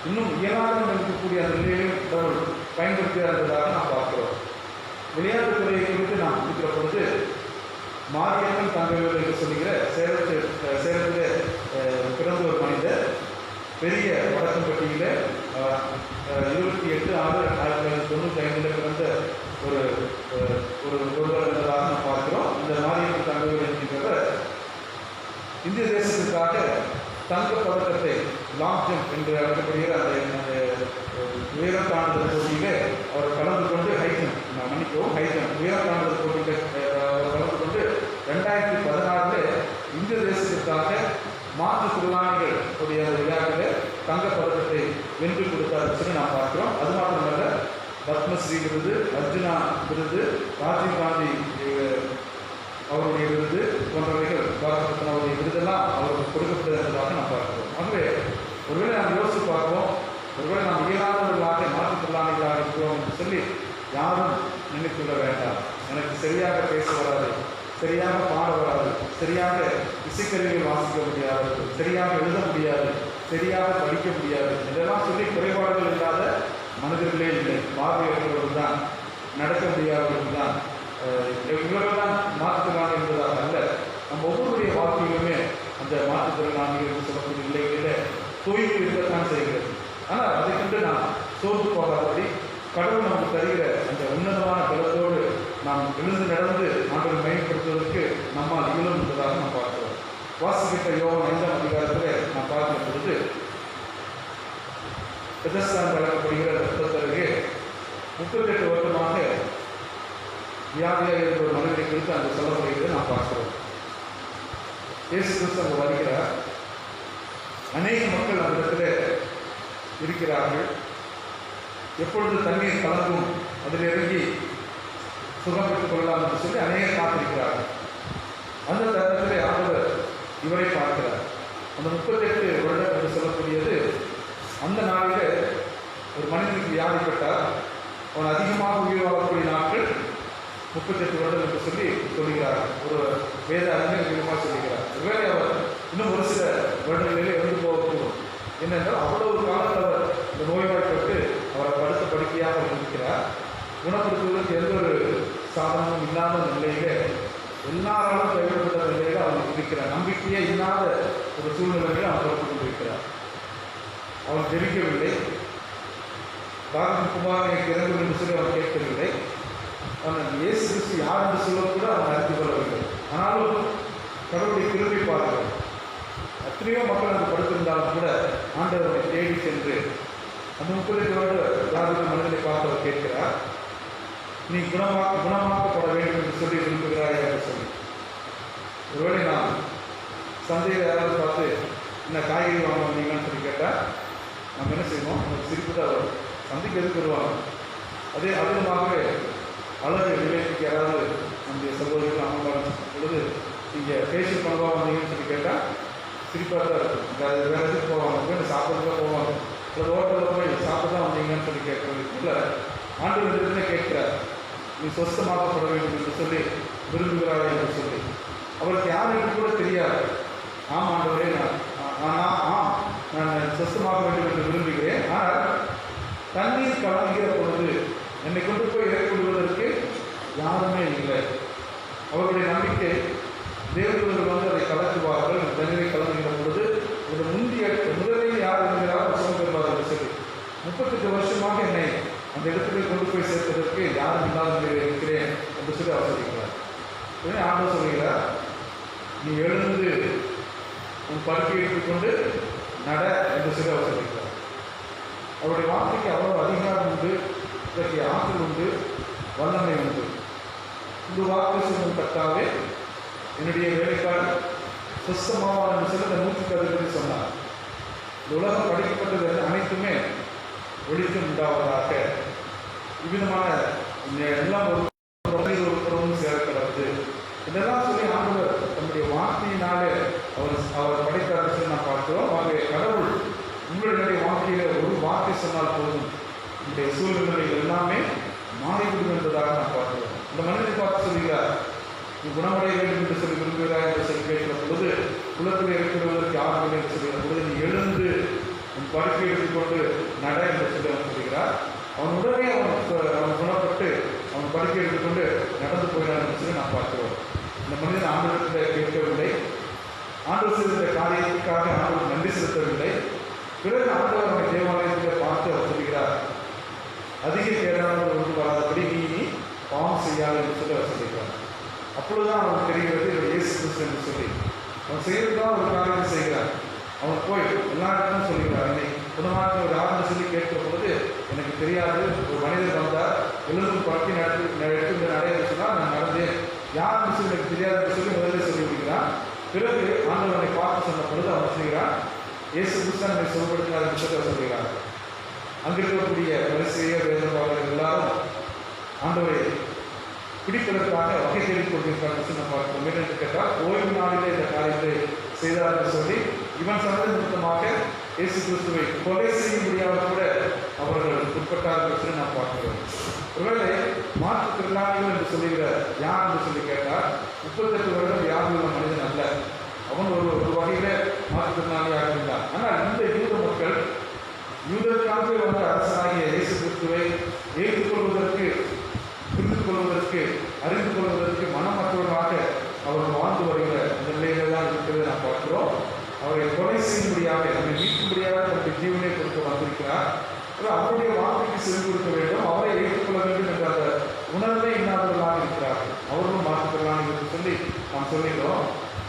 இன்னும் இயலாத இருக்கக்கூடிய அந்த நிலையிலும் கடவுள் பயன்படுத்துகிறதாக நாம் பார்க்கிறோம். விளையாட்டுத் துறையை குறித்து நாம் இருக்கிற பொழுது மாரியம்மன் தங்கவேல் என்று சொல்லுகிற சேலத்தில் பிறந்த ஒரு மனிதர் பெரிய வடக்கம்பட்டியில் 28/6/1995 பிறந்த ஒருவர் என்பதாக நாம் பார்க்கிறோம். இந்த மாரியம்மன் தங்கவேல் என்கின்றவர் இந்திய தேசத்திற்காக தங்க பதக்கத்தை லாங் ஜம்ப் என்று அழைக்கப்படுகிற அந்த உயரம் தாண்டுதல் போட்டியில் அவர் கலந்து கொண்டு ஹை ஜம்ப் உயரம் தாண்டுதல் போட்டியில் அவர் கலந்து கொண்டு 2016 இந்திய தேசத்திற்காக மாற்றுத்திறனாளிகள் உடைய விழாவில் தங்க பதக்கத்தை வென்று கொடுத்தார் சொல்லி நாம் பார்க்கிறோம். அது மாத்திரமல்ல, பத்மஸ்ரீ விருது, அர்ஜுனா விருது, ராஜீவ்காந்தி அவருடைய விருது போன்றவைகள், பாரத ரத்னா அவருடைய விருதெல்லாம் அவருக்கு கொடுக்கப்பட்டதாக நாம் பார்க்கிறோம். ஆகவே ஒருவேளை நாம் யோசித்து பார்ப்போம், ஒருவேளை நாம் இயலாதவர்களாக மாற்றுத்திறனாளிகளாக இருக்கிறோம் என்று சொல்லி யாரும் நினைத்துள்ள வேண்டாம். எனக்கு சரியாக பேச வராது, சரியாக பாட வராது, சரியாக இசைக்கருவிகள் வாசிக்க முடியாது, சரியாக எழுத முடியாது, சரியாக படிக்க முடியாது இதெல்லாம் சொல்லி குறைபாடுகள் இல்லாத மனிதர்களே இல்லை. பார்வையற்றவர்கள் தான், நடக்க முடியாதவர்கள் தான், இவர்கள்தான் மாற்றுத்திறனாளி என்பதாக அல்ல. நம்ம ஒவ்வொருடைய வாழ்க்கையிலுமே அந்த மாற்றுத்திறனாளிகள் என்று சொல்லக்கூடிய நிலைகளில் தொய்வு இருக்கத்தான் செய்கிறது. ஆனால் அதை கொண்டு நாம் சோர்ந்து போகாதபடி கடவுள் நமக்கு தருகிற அந்த உன்னதமான பலத்தோடு நாம் எழுந்து நடந்து ஆண்டவரை மேம்படுத்துவதற்கு நம்மால் இயலும் என்பதாக நாம் பார்க்கிறோம். வாசிக்கிட்ட யோவான் 5ஆம் அதிகாரத்தில் நாம் பார்க்கிற பொழுது பெதஸ்தான் வழங்கப்படுகிற புத்தகத்திற்கு 38 வருடமாக வியாதியாக இருக்கிற ஒரு மனிதனை குறித்து அங்கு சொல்லப்படுகிறது நாம் பார்க்கிறோம். இயேசு கிறிஸ்து அங்கு வருகிறார். அநேக மக்கள் அந்த இடத்துல இருக்கிறார்கள். எப்பொழுது தண்ணீர் கலந்தும் அதில் இறங்கி சுகம் பெற்றுக் கொள்ளலாம் என்று சொல்லி அநேகர் காத்திருக்கிறார்கள். அந்த தருணத்திலே ஆண்டவர் இவரை பார்க்கிறார். அந்த 38 வருடம் என்று சொல்லக்கூடியது அந்த நாளில் ஒரு மனிதனுக்கு வியாதிப்பட்டார். அவன் அதிகமாக உயிர் வாழக்கூடிய நாட்கள் 38 வருடம் என்று சொல்லி சொல்கிறார். ஒரு வேத அறிஞர் விதமாக சொல்கிறார். ஒருவேளை அவர் இன்னும் ஒரு சில வருடங்களிலே இறந்து போகக்கூடும். என்னென்றால் அவ்வளவு காலத்தில் அவர் இந்த நோய்வாய்ப்பட்டு அவரை படுத்த படுக்கையாக இருக்கிறார். குணப்படுத்துவதற்கு எந்த ஒரு சாதனமும் இல்லாத நிலையிலே, எல்லாராலும் கைவிடப்பட்ட நிலையில் அவர் இருக்கிறார். நம்பிக்கையே இல்லாத ஒரு சூழ்நிலையில் அவர் தொடர்பு கொண்டிருக்கிறார். அவர் ஜெபிக்கவில்லை. குமார் எனக்கு இறங்கும் என்று சொல்லி அவர் கேட்கவில்லை. அவன் இயேசு கிறிஸ்து யார் என்று சொல்லக்கூட அவன் அறிந்து கொள்ளவில்லை. ஆனாலும் கடவுளுடைய கிருபை பார்க்கிறார். எத்தனையோ மக்கள் அங்கு படுத்திருந்தாலும் கூட ஆண்டவரை தேடி சென்று அந்த 38 வருட வியாதித்த மனிதனை பார்த்து அவர் கேட்கிறார், நீ குணமாக்கப்பட வேண்டும் என்று சொல்லி விரும்புகிறாய் என்று சொல்லி. ஒருவேளை நான் சந்தையில் யாராவது பார்த்து என்ன காய்கறி வாங்க வந்தீங்கன்னு சொல்லி கேட்டால் நம்ம என்ன செய்வோம்? நமக்கு சிரிப்பு தான் வரும். சந்தைக்கு எதுக்கு வருவாங்க? அதே அதிகமாகவே அழகு நிலையத்துக்கு யாராவது நம்முடைய சகோதரிகள் அம்மா பொழுது நீங்கள் ஃபேஷியல் பண்ணவா வந்தீங்கன்னு சொல்லி கேட்டால் சிரிப்பாக தான் இருக்கும். வேறு எதுக்கு போவாங்க? போய் சாப்பிட்றதுக்கு போவாங்க. இல்லை ஹோட்டலில் போய் சாப்பிட்டு தான் வந்தீங்கன்னு சொல்லி கேட்கறது இல்லை. ஆண்டவரிடத்துல கேட்கிறார், நீ சொஸ்தமாக்கப்பட வேண்டும் என்று சொல்லி விரும்புகிறாய் என்று சொல்லி. அவருக்கு யாருக்கு கூட தெரியாது. ஆமாம் ஆண்டவரே, நான் சொஸ்தமாக வேண்டும் என்று விரும்புகிறேன். ஆனால் தண்ணீர் கலங்குகிற பொழுது என்னை கொண்டு போய் இறக்கிவிடுவதற்கு யாருமே இல்லை. அவருடைய நம்பிக்கை தேவதூதர்கள் வந்து அதை கலக்குவார்கள். தண்ணீரை கலந்துகிற பொழுது ஒரு முதலில் யார் இருக்கிறார் சுகம் பெறுவார் என்று சொல்லி 38 வருஷமாக என்னை அந்த இடத்துல கொண்டு போய் சேர்ப்பதற்கு யாரும் இல்லாத நிலையில் இருக்கிறேன் என்று சொல்லி அவர் சொல்கிறார். உடனே ஆண்டவர் சொல்கிறார், நீ எழுந்து உன் படுக்கை எடுத்துக்கொண்டு நட என்று சொல்லி அவர் சொல்கிறார். அவருடைய வார்த்தைக்கு அவ்வளவு அதிகாரம் உண்டு, இதற்கு ஆற்றல் உண்டு, வல்லமை உண்டு. இந்த வார்த்தை சொல்லும் கர்த்தாவே, என்னுடைய வேலைக்காரர் சுஸ்தமாவான் என்று சொல்லி இந்த 160 சொன்னார். இந்த உலகம் படைக்கப்பட்டது அனைத்துமே ஒளிக்கும் உண்டாவதாக. இவ்விதமான எல்லாம் ஒரு புறமும் சேர்க்கிறது. இதெல்லாம் சொல்லி ஆண்டவர் தன்னுடைய வார்த்தையினாலே அவர் படைத்தார் சொல்லி நான் பார்க்கிறோம். ஆகவே கடவுள் உங்களுடைய வாழ்க்கையில ஒரு வார்த்தை சொன்னால் போதும், உங்களுடைய சூழ்நிலைகள் எல்லாமே மாறிவிடும் என்பதாக நான் பார்க்கிறோம். இந்த மனிதனை பார்த்து சொல்கிறார், நீ குணமடைய வேண்டும் என்று சொல்லி விரும்புகிறாய் என்று சொல்லி கேட்கிற பொழுது, குலத்தில் இருக்கிறவர்களுக்கு யாரும் இல்லை என்று சொல்கிற பொழுது, நீ எழுந்து உன் படுக்கை எடுத்துக்கொண்டு நட என்று சொல்லி அவன் சொல்கிறார். அவன் உடனே அவன் குணப்பட்டு அவன் படுக்கை எடுத்துக்கொண்டு நடந்து போகிறான் என்று சொல்லி நான் பார்க்கிறோம். இந்த மனிதன் ஆண்டவரத்தில் கேட்கவில்லை, ஆண்டவர் செய்த காரியத்துக்காக ஆண்டவர் நன்றி செலுத்தவில்லை. பிறகு ஆண்டவர் அவனை தேவாலயத்தில் பார்த்து அவர் சொல்கிறார், அதிக கேடானவர் ஒன்று வராதபடி நீ பாவம் செய்யாது என்று சொல்லி அவர் சொல்கிறார். அப்பொழுதுதான் அவன் தெரிகிறது இவர் இயேசு கிறிஸ்து என்று சொல்லி. அவன் செய்யறதுதான் ஒரு காரியத்தை செய்கிறார். அவன் போய் எல்லா இடமும் சொல்கிறார், என்னை குணமாக ஒரு ஆரம்பம் சொல்லி கேட்கிற பொழுது எனக்கு தெரியாது, ஒரு மனிதர் வந்தார், எழுதும் படுத்தி எடுத்து இந்த நடையை சொன்னால் நான் நடந்தேன், யாருன்னு சொல்லி எனக்கு தெரியாது சொல்லி முதலில் சொல்லி விடுகிறான். பிறகு ஆண்டவனை பார்த்து சொன்ன பொழுது அவன் செய்கிறான், இயேசு கிறிஸ்து நம்மை சுகப்படுத்தினார் என்று சொல்லி சொல்கிறார். அங்கு இருக்கக்கூடிய பரிசேயர் வேதபாரகர்கள் எல்லாரும் ஆண்டவரை பிடிப்பதற்காக வகை தேடிக் கொண்டிருக்கிறார்கள் நம்ம பார்க்கிறோம். என்று கேட்டால் ஓய்வு நாளிலே இந்த காரியத்தை செய்தார் என்று சொல்லி இவன் சொன்னது நிமித்தமாக இயேசு கிறிஸ்துவை கொலை செய்ய முடியாத கூட அவர்கள் உட்பட்டார்கள் சொல்லி நாம் பார்க்கிறோம். ஒருவேளை மாற்றுத்திறனாளிகள் என்று சொல்லுகிற யார் என்று சொல்லி கேட்டால் 38 வருடம் யாருள்ள மனிதன் அல்ல, அவன் ஒரு வகையில மாற்றுத்திறனாளியாக இருந்தான். ஆனால் இந்த யூத மக்கள் யூதருக்காகவே வந்த அரசனாகிய இயேசு கிறிஸ்துவை ஏற்றுக்கொள்வதற்கு, புரிந்து கொள்வதற்கு, அறிந்து கொள்வதற்கு மனமற்றவர்களாக அவர்கள் வாழ்ந்து வருகிற இந்த நிலையில தான் இருக்கிறது நாம் பார்க்கிறோம். அவரை கொலை செய்யும்படியாக, நம்மை மீட்கும்படியாக தன்னுடைய ஜீவனை கொடுக்க வந்திருக்கிறார். அவருடைய வார்த்தைக்கு செவி கொடுக்க வேண்டும், அவரை ஏற்றுக்கொள்ள வேண்டும் என்ற அந்த உணர்வே இல்லாதவர்களாக இருக்கிறார்கள். அவர்களும் மாற்றுகிறார்கள் என்று சொல்லி நாம் சொல்லிக்கிறோம்.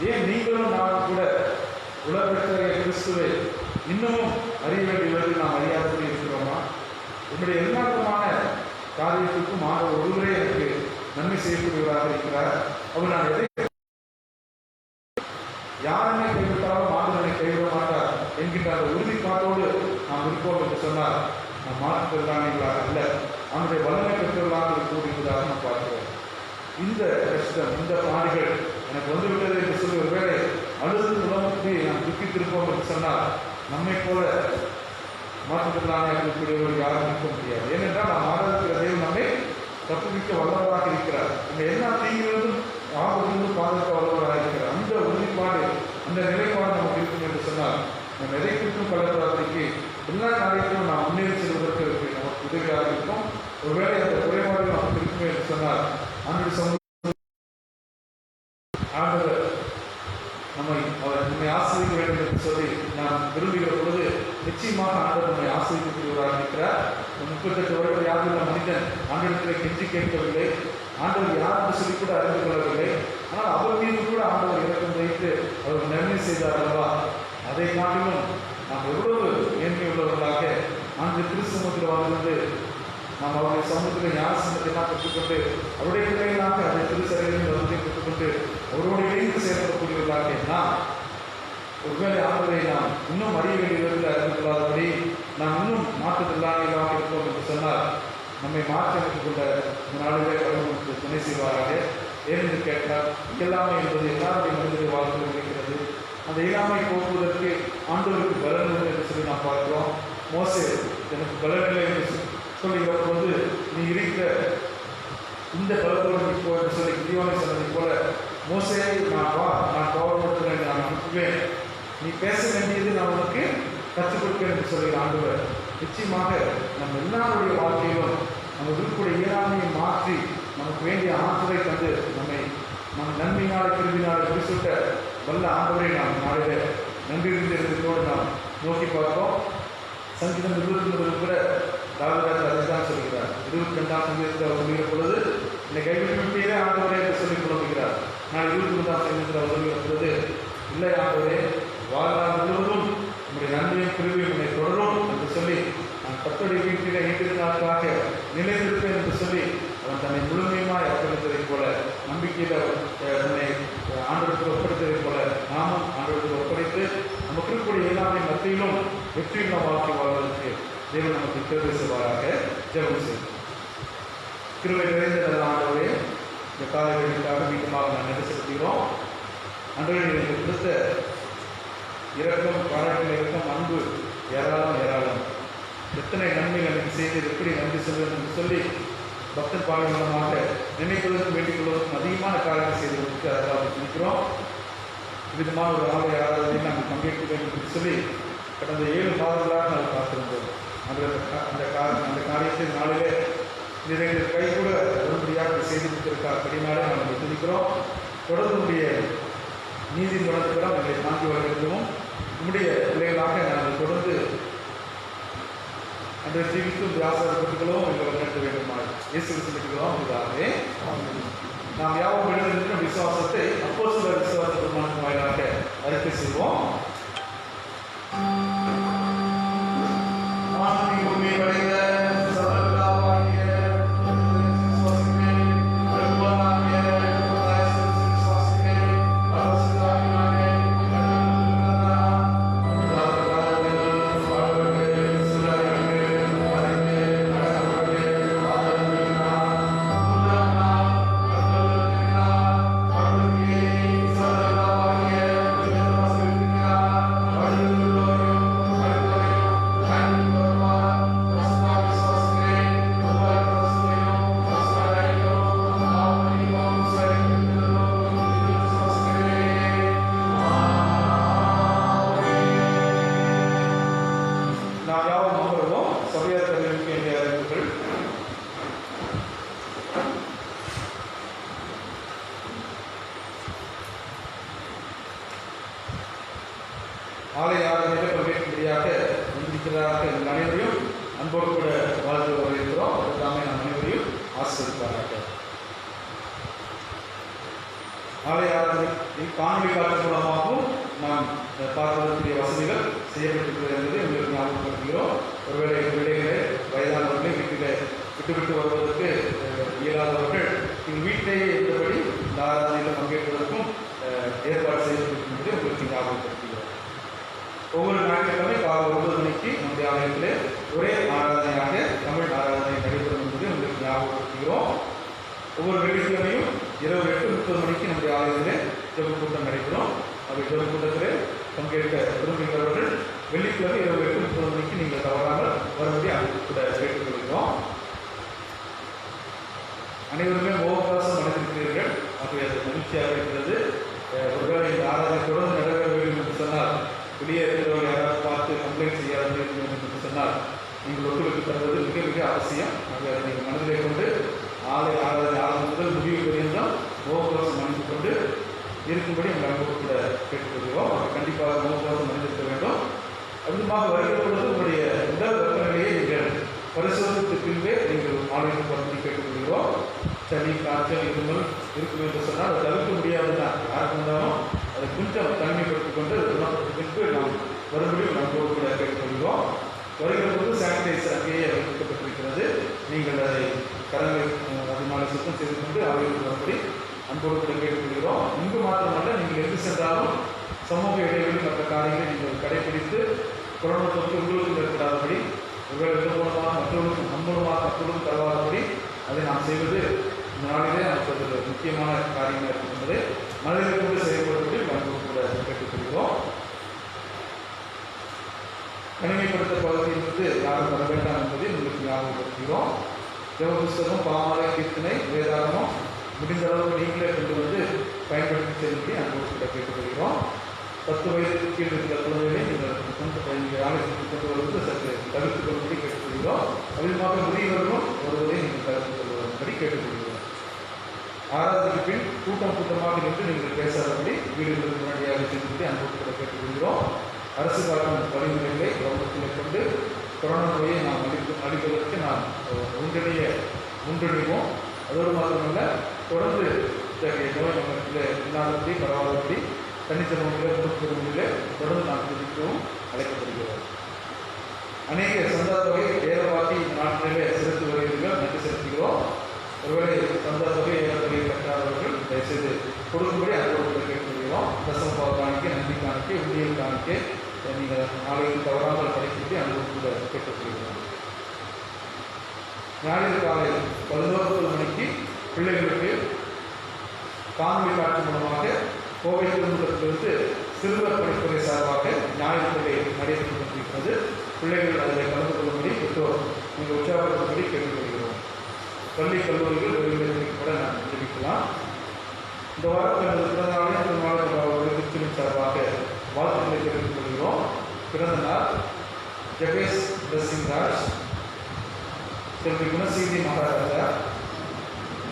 ஏன் நீங்களும் நானும் கூட உலகத்திலே கிறிஸ்துவை இன்னமும் அறிய வேண்டியவர்கள் நாம் அறியாதபடி இருக்கிறோமா? என்னுடைய எல்லா விதமான காரியத்திற்கும் ஆண்டவர் ஒருவரே எனக்கு நன்மை செய்யக்கூடியவராக இருக்கிறார். அவர் நான் எதை யாருமே கைவிட்டாலும் ஆண்டவனை கைவிட மாட்டார் என்கின்ற அந்த உறுதிப்பாட்டோடு நாம் இருப்போம் என்று சொன்னால் நாம் மாற்றுத்திறனாளிகளாக அல்ல, அவனுடைய வல்லமை பெற்றவர்களாக இருக்கக்கூடியதாக நாம் பார்க்கிறோம். இந்த கஷ்டம், இந்த பாடுகள் எனக்கு வந்துவிட்டது என்று சொல்லி ஒருவேளை அழுது உலகத்தை நாம் துக்கித்திருப்போம் என்று சொன்னால் நம்மை போல மாற்றுத்திறனாளியாக இருக்கக்கூடியவர்கள் யாரும் இருக்க முடியாது. ஏனென்றால் நாம் ஆராதிக்கிற தெய்வம் நம்மை தப்புவிக்க வல்லவராக இருக்கிறார். இந்த எல்லா தீங்கிலிருந்தும் ஆபத்திலிருந்து பாதுகாக்க வல்லவராக இருக்கிறார். அந்த உறுதிப்பாடு, அந்த நிலைப்பாடு நமக்கு இருக்கும் என்று சொன்னால் நம்ம எதை குறித்தும் கலப்படாதற்கு எல்லா காரியத்திலும் நாம் முன்னேறி செல்வதற்கு நமக்கு உதவியாக இருக்கும். ஒருவேளை அந்த குறைபாடுகள் நமக்கு இருக்குமே என்று சொன்னால் ஆண்டவர் நம்மை ஆசிரிக்க வேண்டும் என்று சொல்லி நாம் விரும்புகிற பொழுது நிச்சயமாக ஆண்டவர் நம்மை ஆசிரியக்கூடியவராக இருக்கிறார். 38 வருடம் யாருள்ள மனிதன் ஆண்டவரத்தில் கெஞ்சி கேட்கவில்லை, ஆண்டவர் யார் என்று சொல்லி கூட அறிந்து கொள்ளவில்லை. ஆனால் அவர் மீது கூட ஆண்டவர் இறக்கம் வைத்து அவர் நன்மை செய்தார் அல்லவா? அதை காட்டிலும் நாம் எவ்வளவு மேன்மை உள்ளவர்களாக அந்த திருச்சமூகத்தில் வாழ்ந்து நாம் அவருடைய சமூகத்தில் ஞான சமூகத்தைலாம் பெற்றுக்கொண்டு அவருடைய பிள்ளைகளாக அந்த திருச்சரையிலும் வந்து பெற்றுக்கொண்டு அவரோடு இணைந்து செயல்படக்கூடியவர்களாக நாம் ஒருவேளை ஆண்டவரை நாம் இன்னும் அறிய வேண்டியவர்கள் அறிந்து கொள்ளாதபடி நாம் இன்னும் மாற்றுத்திறனாளிகளாக இருப்போம் என்று சொன்னால் நம்மை மாற்றியமைத்துக் கொண்ட இந்த நாளிலே கடவுளுக்கு துணை செய்வாராக. ஏனென்று கேட்டால் இயலாமை என்பது எல்லாருடைய மனிதனுடைய வாழ்க்கையில் இருக்கிறது. அந்த இயலாமை போக்குவதற்கு ஆண்டவருக்கு பலன் உண்டு என்று சொல்லி நாம் பார்க்கிறோம். மோசே எனக்கு பலனில்லை என்று சொல்லுகிற போது நீ இருக்கிற இந்த பலத்தோடு இப்போ என்று சொல்லி கிதியோனை சொன்னதை போல மோசே நான் கவலைப்படுத்துகிறேன், நான் அனுப்புவேன், நீ பேச வேண்டியது நான் உனக்கு கற்றுக் கொடுப்பேன் என்று சொல்லுகிற ஆண்டவர் நிச்சயமாக நம்ம எல்லாருடைய வாழ்க்கையிலும் நம்ம இருக்கக்கூடிய இயலாமையை மாற்றி நமக்கு வேண்டிய ஆற்றலை தந்து நம்ம நன்மையினாலே கிருபினாலே குறிப்பிட்ட வல்ல ஆண்டவரை நாம் நாளில நன்றியிருந்தோடு நாம் நோக்கி பார்ப்போம். சங்கீதம் 29 கூட தாவீது அதுதான் சொல்கிறார். 22ஆம் சங்கீதத்தில் அவர் சொல்கிற பொழுது, என்னை கைவிட்டு விட்டீரே ஆண்டவரே என்று சொல்லி புலம்புகிறார். நான் 23ஆம் சங்கீதத்தில் அவர் சொல்கிற பொழுது, இல்லை ஆண்டவரே, வாழ்நாள் முழுவதும் உங்களுடைய நன்மையும் பிரிவையும் என்னை தொடரும் என்று சொல்லி, நான் கர்த்தருடைய வீட்டிலே நீண்ட நாட்களாக நிலைத்திருப்பேன் என்று சொல்லி அவன் தன்னை முழுமையுமாய் அர்ப்பணித்ததைப் போல, நம்பிக்கையில் தன்னை ஆண்டவருக்கு ஒப்படைத்ததைப் போல நாமும் ஆண்டவருக்கு ஒப்படைத்து நமக்கு இருக்கக்கூடிய எல்லாமே மத்தியிலும் வெற்றியுள்ள வாழ்க்கை வாழ்வதற்கு தேவன் நமக்கு கிருபை செய்வாராக. ஜெபம் செய்வோம். கிருபை நிறைந்த ஆண்டவரே, இந்த காலை வேளைக்காக மீண்டுமாக நான் நன்றி செலுத்துகிறோம். ஆண்டவரே, எனக்கு கொடுத்த இரக்கம், பாராட்டில் இரக்கம், அன்பு ஏராளம் ஏராளம். எத்தனை நன்மைகள் எனக்கு செய்து எப்படி நன்றி சொல்வது என்று சொல்லி பக்தன் பாடல் மூலமாக நினைப்பதற்கும் வேண்டிக் கொள்வதற்கும் அதிகமான காரியங்கள் செய்வதற்கு அதாவது நினைக்கிறோம். விதமான ஒரு ஆலய ஆராதனையில் நாங்கள் பங்கேற்க வேண்டும் என்று சொல்லி கடந்த 7 மாதங்களாக நாங்கள் பார்த்திருந்தோம். அந்த காரியத்தை நாளிலே நிறைய கை கூட வரும்படியாக செய்து கொடுத்திருக்கார். படினாலே நாங்கள் துதிக்கிறோம். தொடர்புடைய நீதி வளர்த்துக்கிறோம். எங்களை தாங்கி வருகிறதும் நம்முடைய பிள்ளைகளாக நாங்கள் தொடர்ந்து அந்த ஜீவிக்கும் வியாசர்களும் எங்களை நடத்த வேண்டுமாறு இயேசு சொல்லிக்கிறோம். இதாகவே நாம் யாவும் எழுதிருக்கிற விசுவாசத்தை அப்போஸ்தலர் விசுவாச பிரமாணத்தின் வாயிலாக அறிக்கை செய்வோம். ஆலய ஆராதனையில் பங்கேற்கும்படியாக வந்திருக்கிறார்கள் எங்கள் அனைவரையும் அன்போடு கூட வாழ்த்து வரவேற்கிறோம். அதுதாமே நம் அனைவரையும் ஆசீர்வதிப்பார்கள். ஆலய ஆராதனை காணொலி காட்சி மூலமாகவும் நாம் பார்ப்பதற்குரிய வசதிகள் செய்யப்பட்டிருக்கிறது என்பதை உங்களுக்கு ஞாபகப்படுத்துகிறோம். ஒருவேளை பிள்ளைகளை வயதானவர்களை வீட்டில் விட்டுவிட்டு வருவதற்கு இயலாதவர்கள் எங்கள் வீட்டிலேயே இருந்தபடி இந்த ஆராதனையில் பங்கேற்பதற்கும் ஏற்பாடு செய்யப்பட்டிருக்கிறது உங்களுக்கு ஞாபகப்படுத்துகிறோம். ஒவ்வொரு ஞாயிற்றுக்கிழமை காலை 9 மணிக்கு நம்முடைய ஆலயத்திலே ஒரே ஆராதனையாக தமிழ் ஆராதனை நடைபெறும் என்பதை உங்களுக்கு ஞாபகப்படுத்துகிறோம். ஒவ்வொரு வெள்ளிக்கிழமையும் இரவு 8:30 மணிக்கு நம்முடைய ஆலயத்திலே ஜெப கூட்டம் நடைபெறும். அந்த ஜெப கூட்டத்திலே பங்கேற்க விரும்புகிறவர்கள் வெள்ளிக்கிழமை இரவு 8:30 மணிக்கு நீங்கள் தவறாமல் வரும்படி அழைப்பு கூட கேட்டுக்கொள்கிறோம். அனைவருமே முகவாசம் அடைந்திருக்கிறீர்கள். ஆகவே அது மகிழ்ச்சியாக இருக்கிறது. ஒருவேளை இந்த ஆராதனை தொடர்ந்து நடைபெற வேண்டும் என்று சொன்னால், வெளியே இருக்கிறவர்கள் யாராவது பார்த்து கம்ப்ளைண்ட் செய்யாத வேண்டும் என்று சொன்னால் நீங்கள் ஒத்துழைப்பு தருவது மிக மிக அவசியம். ஆகவே அதை நீங்கள் மனதிலே கொண்டு ஆலய ஆராதனை ஆரம்பம் முதல் முடிவு வரையும் முகவாசம் அணிந்து கொண்டு இருக்கும்படி உங்கள் அன்போடு கூட கேட்டுக்கொள்கிறோம். அது கண்டிப்பாக முகவாசம் அணிந்திருக்க வேண்டும். அதிகமாக வருகிற பொழுது உங்களுடைய உடல் வெப்பநிலையை நீங்கள் பரிசோதனைக்கு பின்பே நீங்கள் ஆலயத்தை பற்றி கேட்டுக்கொள்கிறோம். சளி, காய்ச்சல், இருமல் இருக்கும் என்று சொன்னால் அதை தவிர்க்க முடியாது தான். யாருக்கு இருந்தாலும் அதை கொஞ்சம் தனிமைப்படுத்திக் கொண்டு குணப்படுத்திக் பின்பு நாம் மறுபடியும் நம்மோடு கூட கேட்டுக்கொள்கிறோம். வருகிற பொழுது சானிடைசர் அங்கேயே வைக்கப்பட்டிருக்கிறது. நீங்கள் அதை கரங்களை அதிகமாக சுத்தம் செய்து கொண்டு அவர்களுக்கு வரும்படி அன்போடு கூட கேட்டுக்கொள்கிறோம். இங்கு மாத்திரமல்ல, நீங்கள் எங்கு சென்றாலும் சமூக இடைவெளி மற்ற காரியங்களை நீங்கள் கடைபிடித்து கொரோனா தொற்று உங்களுக்கு ஏற்படாதபடி, ஒருவேளை இது மூலமாக மற்றவர்களுக்கும் நம்மூலமாக மற்றவர்களும் தரவாதபடி அதை நாம் செய்வது இந்த நாளிலே நமக்கு ஒரு முக்கியமான காரியமாக இருக்கும் என்பதை மனதில் கொண்டு செயல்படுத்தி அன்போடு கூட கேட்டுக்கொள்கிறோம். தனிமைப்படுத்த பகுதி என்பது யாரும் வர வேண்டாம் என்பதை உங்களுக்கு ஞாபகப்படுத்துகிறோம். ஜெப புஸ்தகம், பாமாலை, கீர்த்தனை, வேதாகமம் முடிந்த அளவு நீங்களே கொண்டு வந்து பயன்படுத்தி செல்லும்படி அன்போடு கூட கேட்டுக்கொள்கிறோம். 10 வயதுக்கு கீழ் இருக்கிற குழந்தைகளை நீங்கள் கொண்டு ஆலயத்துக்கு கொண்டு வருவது சற்று தவிர்த்துக் கொள்ளும்படி கேட்டுக்கொள்கிறோம். அதிகமாக முதியவர்களும் வருவதை நீங்கள் தவிர்த்துக் கொள்வதன்படி கேட்டுக்கொள்கிறோம். ஆராதனைக்கு பின் கூட்டமாக நின்று நீங்கள் பேசாதபடி வீடுகளுக்கு முன்னாடியாக செல்லும்படி அன்போடு கூட கேட்டுக்கொள்கிறோம். அரசு காட்டும் வழிமுறைகளை கவனத்தில் கொண்டு கொரோனா நோயை நாம் அழிப்பதற்கு நாம் ஒன்றிணைவோம். அதோடு மாத்திரமல்ல, தொடர்ந்து இத்தகைய நோய் நமக்கு இல்லாதபடி பரவாதபடி தனித்த முறையில் குடும்ப முறையில் தொடர்ந்து நாம் தெரிவிக்கவும் அழைக்கப்படுகிறோம். அநேக சந்தா தொகை ஏறப்பாட்டி இந்த நாட்டிலே செலுத்தி வருகிறீர்கள், நன்றி செலுத்துகிறோம். ஒருவேளை சந்தா தொகை ஏறத்தொகை கட்டாதவர்கள் தயவுசெய்து கொடுக்கும்படி அன்போடு கேட்டுக்கொள்கிறோம். தசமபாவ காணிக்கை, நன்றி காணிக்கை, உண்டியல் காணிக்கை நீங்கள் நாளைக்கு தவறாமல் படிச்சுட்டு அன்போடு கேட்டுக்கொள்கிறோம். ஞாயிறு காலை 11 மணிக்கு பிள்ளைகளுக்கு காணொலி காட்சி மூலமாக கோவை திருமணத்திலிருந்து சிறுவர் படிப்புரை சார்பாக ஞாயிற்றுக்கிழமை நடைபெற்று கொண்டிருக்கிறது. பிள்ளைகள் அதில் கலந்து கொள்ளும்படி பெற்றோர் நீங்கள் உற்சாகப்படும்படி கேட்டுக்கொள்கிறோம். பள்ளி கல்லூரிகள் வெளியிடங்களுக்கு கூட நாம் தெரிவிக்கலாம். இந்த வாரத்தில் எனது பிறந்தநாளையும் திருநாள் திருச்சியின் சார்பாக வாழ்த்துக்களை தெரிவித்துக் கொள்கிறோம். பிறந்த நாள் ஜெகேஷ் பிளஸிங் ராஜ், செல்வி குணசீதி மகாராஜா,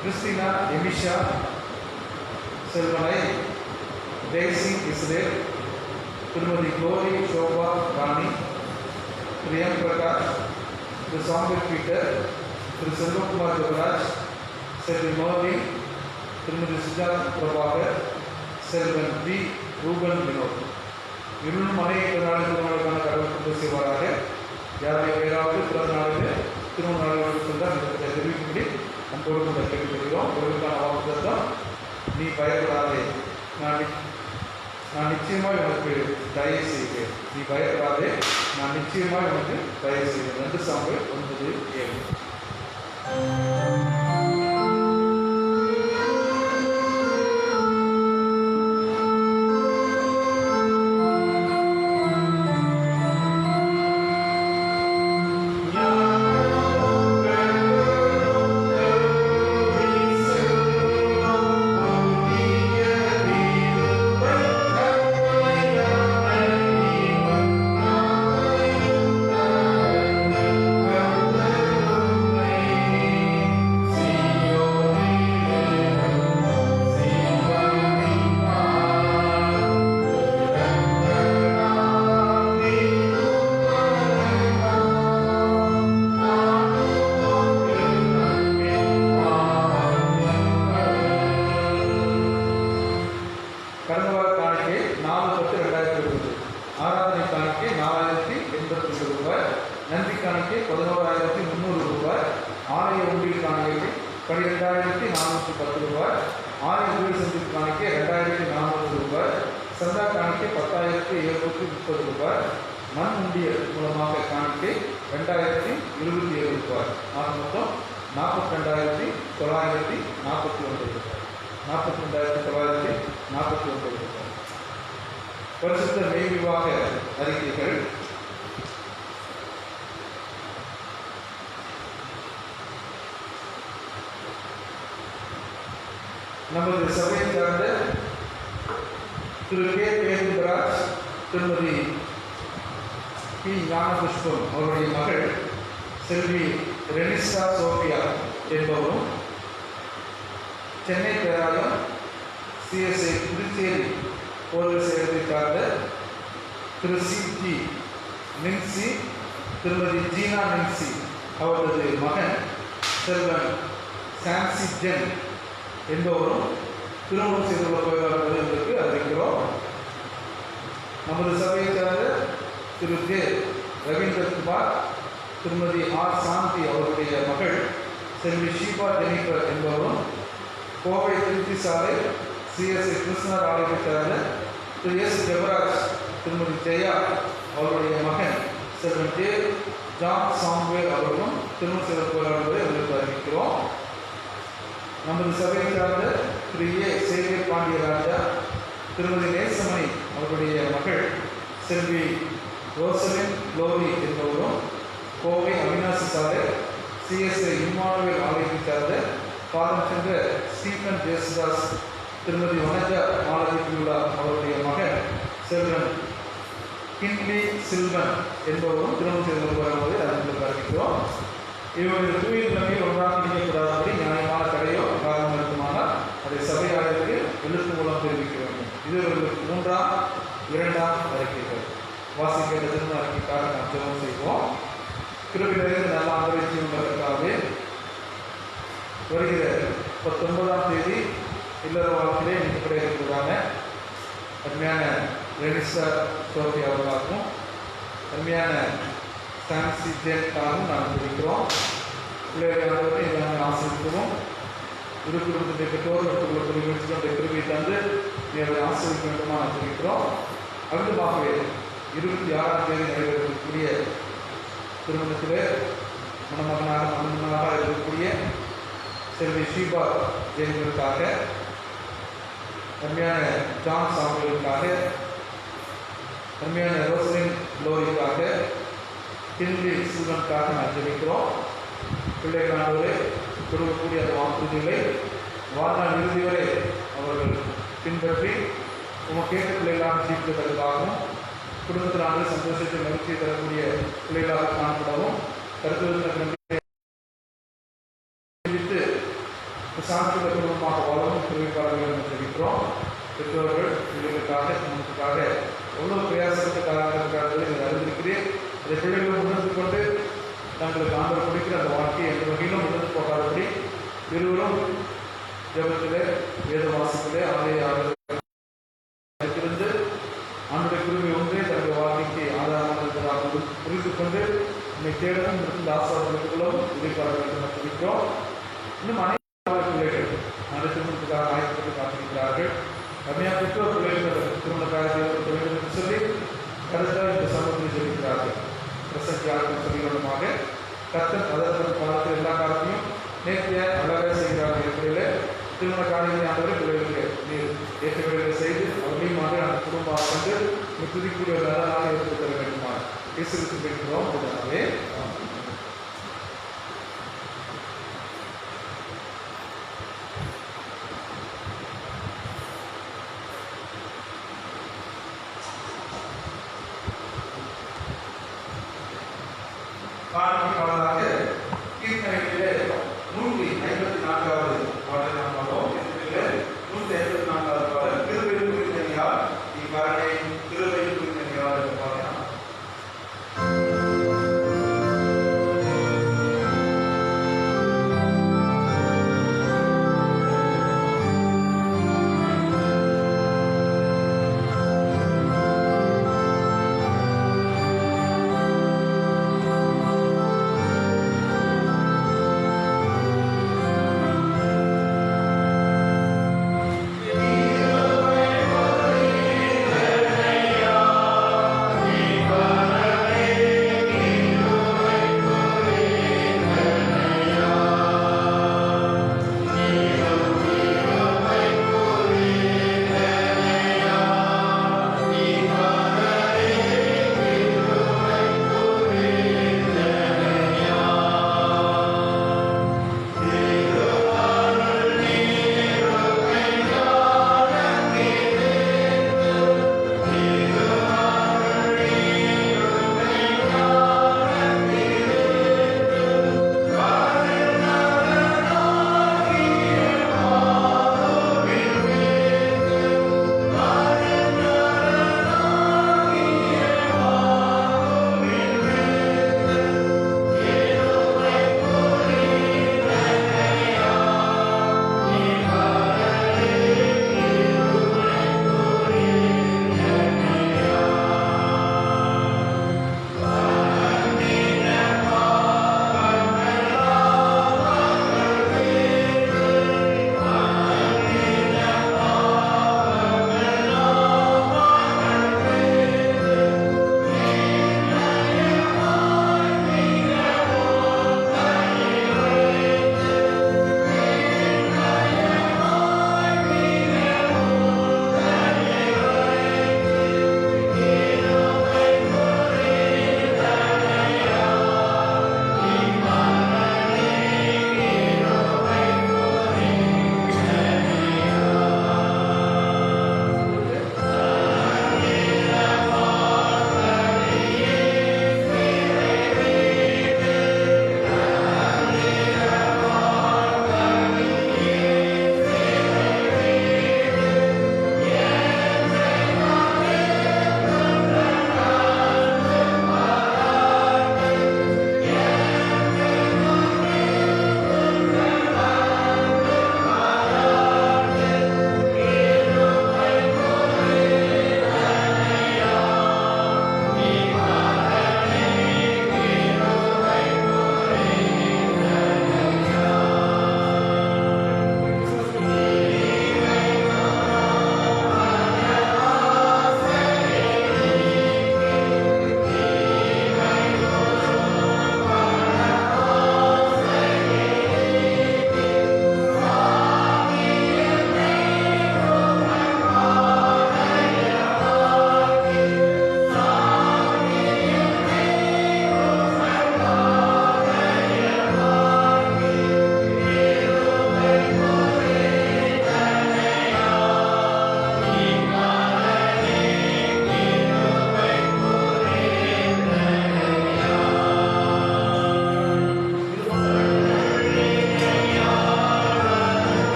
கிறிஸ்டினா எமிஷா, செல்வனை டெய்சி இஸ்ரேல், திருமதி குளோரி சோபா ராணி, திரு எம் பிரகாஷ், திரு சாம்பல் பீட்டர், திரு செல்வகுமார் ஜெகராஜ், செல்வி மோதி, திருமதி சுஜாத் பிரபாகர், செல்வன் வி ரூபன் வினோத். இருளும் அநேக திருநாளுக்கான கடவுள் செய்வாராக. யாருடைய பேராவது பிறந்த நாளில் திருமண நாடுகளுக்கு சென்றால் இந்த தெரிவிக்கும்படி அன்போடு கூட கேட்டுக்கொள்கிறோம். இவருக்கான வாக்குத்தத்தம், நீ பயப்படாதே, நான் நிச்சயமாக உனக்கு தயவு செய்வேன். நீ பயப்படாதே, நான் நிச்சயமாக உனக்கு தயவு செய்வேன். 2 சாமுவேல் 9:7. கடந்தவார காணிக்கை 4/10/2020, ஆராதனை காணிக்கை 4082 ரூபாய், நன்றி காணிக்கை 11,300 ரூபாய், ஆலய உண்டியல் காணிக்கை 12,410 ரூபாய், ஆலய வீடு சந்திப்பு காணிக்கை 2,400 ரூபாய், சந்தா காணிக்கை 10,730 ரூபாய், மண் உண்டியல் மூலமாக காணிக்கை 2,027 ரூபாய். ஆக மொத்தம் 42,949 ரூபாய். 42,949 ரூபாய். பரிசுத்த மெய் விவாக அறிக்கைகள். நமது சபையை சார்ந்த திரு கே பேருந்தராஜ், திருமதி பி ஞானபுஷ்பம் அவருடைய மகள் செல்வி ரெனிஸ்டா சோபியா என்பவரும், சென்னை பேராயம் சிஎஸ்ஐ புதுச்சேரி போலீஸ் சேவையை சார்ந்த திரு சி.ஜி. நின்சி, திருமதி ஜீனா நின்சி அவரது மகன் செல்வன் சாம்சி ஜென் என்பவரும் திருமணம் செய்துள்ள போகிறார்கள் என்பதற்கு அறிவிக்கிறோம். நமது சபையை சார்ந்த திரு ஜே ரவீந்திரகுமார், திருமதி ஆர் சாந்தி அவருடைய மகள் செல்வி ஷீபா ஜெனிஃபர் என்பவரும், கோவை திருச்சி சாலை சிஎஸ்ஐ கிருஷ்ணர் ஆலயத்தை சார்ந்த திரு எஸ் ஜெபராஜ், திருமதி ஜெயா அவருடைய மகன் செல்வன் ஜே ஜான் சாம்வேல் அவர்களும் திருமணம் செய்து போகிறார்கள் என்பதற்கு அறிவிக்கிறோம். நமது சபையை சார்ந்த திரு ஏ சேவியர் பாண்டியராஜா, திருமதி நேசமணி அவருடைய மகள் செல்வி ரோசலின் லோரி என்பவரும், கோவை அவினாசி சாலை சிஎஸ்ஐ இம்மானுவேல் ஆலயத்தை சார்ந்த காலம் சென்ற ஸ்டீஃபன் ஜேசுதாஸ், திருமதி வனஜா மாலதிக்குல்லா அவருடைய மகன் செல்வன் கின்லி சில்வன் என்பவரும் திருமணம் செய்து வருவதை அறிவித்து அறிவிக்கிறோம். இவர்கள் தூய நிலையில் ஒன்றாக இணையக்கூடாதபடி நியாயமான தடையோ காரணம் இருக்குமானால் அதை சபையாளருக்கு எழுத்து மூலம் தெரிவிக்க வேண்டும். இது இவர்களுக்கு 3ஆம் 2ஆம் அறிக்கைகள். வாசிக்கிற திருமண அறிக்கைக்காக நாம் ஜெபம் செய்வோம். கிருபிலிருந்து நல்ல ஆதரவு என்பதற்காகவே வருகிற 19ஆம் தேதி இல்லற வாழ்க்கையிலே நிற்கப்பட இருக்கிறதான அருமையான ரெனிசா சோபி அவர்களுக்கும் அருமையான சான்சி ஜேனுக்காகவும் நாங்கள் இருக்கிறோம். பிள்ளைகளை இதை ஆசிரியர்களும் இரு குடும்பத்துடைய பெற்றோர்கள் முயற்சிகளுடைய கிருபை தந்து அவரை ஆசிரியக்க வேண்டுமா நான் இருக்கிறோம். அடுத்தமாகவே 26ஆம் தேதி நடைபெறக்கூடிய திருமணத்திலே மணமகனாக இருக்கக்கூடிய செல்வி ஷீபா ஜெயங்களுக்காக, அருமையான ஜான் சாமுவேலுக்காக, அருமையான ரோசலின் லோரிக்காக, கிண்டி சில்வனுக்காக நான் ஜெபிக்கிறோம். பிள்ளைகளானவரே கொடுக்கக்கூடிய அந்த வாக்குறுதிகளை வாழ்நாள் இறுதி வரை அவர்கள் பின்பற்றி கேட்ட பிள்ளைகளாக ஜீவிப்பதற்காகவும் குடும்பத்தினாலே சந்தோஷத்தை மகிழ்ச்சியை தரக்கூடிய பிள்ளைகளாக காணப்படவும் கருத்து சான்றுள்ள குடும்பமாக வாழவும் தெரிவிப்பார்கள் என்று தெரிவிக்கிறோம். பெற்றோர்கள் பிள்ளைகளுக்காக குடும்பத்துக்காக எவ்வளோ பிரயாசத்துக்காக அறிந்திருக்கிறேன். அதை பிள்ளைகளும் உணர்ந்து கொண்டு தங்களுக்கு ஆண்டவர் கொடுக்கிற அந்த வாழ்க்கையை எந்த வகையிலும் உணர்ந்து போகாதபடி இருவரும் ஜபத்திலே வேத வாசத்திலே ஆலய இருந்து ஆண்டுடைய குருவி ஒன்றே தன்னுடைய வாழ்க்கைக்கு ஆதாரமாக புரிந்து கொண்டு என்னை தேடவும் இருந்த ஆசாரங்களும் எதிர்பார்க்க வேண்டும் என்று தெரிவிக்கிறோம். இன்னும் அனைத்து பிள்ளைகள் அந்த திருமணத்துக்காக ஆயத்தப்பட்டு காத்திருக்கிறார்கள். அருமையாக பெற்றோர் பிள்ளைகள் திருமணக்காக சொல்லி கருத்தாக இந்த சமூகத்தில் தெரிவிக்கிறார்கள். பிரசக்தியாக சொல்லிகளுமாக கர்த்தர் அதற்கு காலத்தில் எல்லா காலத்தையும் நேர்த்தியாக அழகாக செய்கிறார்கள் என்பதில் திருமண காலையில் ஆண்டவரை பிள்ளைகளுக்கு நீர் ஏற்ற வேலைகளை செய்து அவர்களையும் அந்த குடும்பமாக வந்து துதிக்கூடிய ஒரு நல்லதாக எடுத்து தர வேண்டுமா இயேசுவுக்கு கேட்கிறோம். அதனாலே காரணமாக கீர்த்தனைகளிலே 154வது பாடல் நாம் பார்த்தோம். கீர்த்தனையிலே 154வது பாடல் கிருபையின் குறித்தனையால் இக்காரனை கிருபையின் குறித்தனையால் என்று பார்க்கலாம்.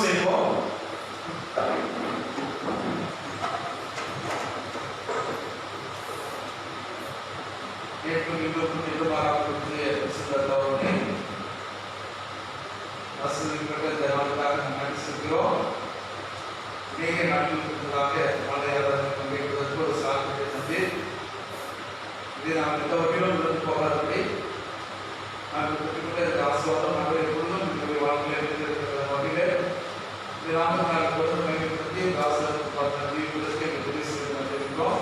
செய்வோம். நேற்றும் இன்றும் எதிர்பாராமல் சிந்தத்தவர்களே ஆசிரியர்கள் இந்த நாளுக்காக நாம் நடிச்சிருக்கிறோம். அநேக நாட்களுக்கு முன்னதாக மலையாளர்கள் பங்கேற்பதற்கு ஒரு சாதனை தந்து இதை நாம் எந்த வகையிலும் இருந்து போகாதபடி நாங்கள் பெற்றுக்கொண்ட இந்த ஆசீர்வாதம் நாங்கள் எப்பொழுதும் எங்களுடைய வாழ்க்கையில் இருந்திருக்கிற வகையில் இதை நாங்கள் பயன்படுத்தி இந்த ஆசீர்வாதத்தை தீர்ப்பதற்கு எங்கள் உதவி செய்து கொண்டிருக்கிறோம்.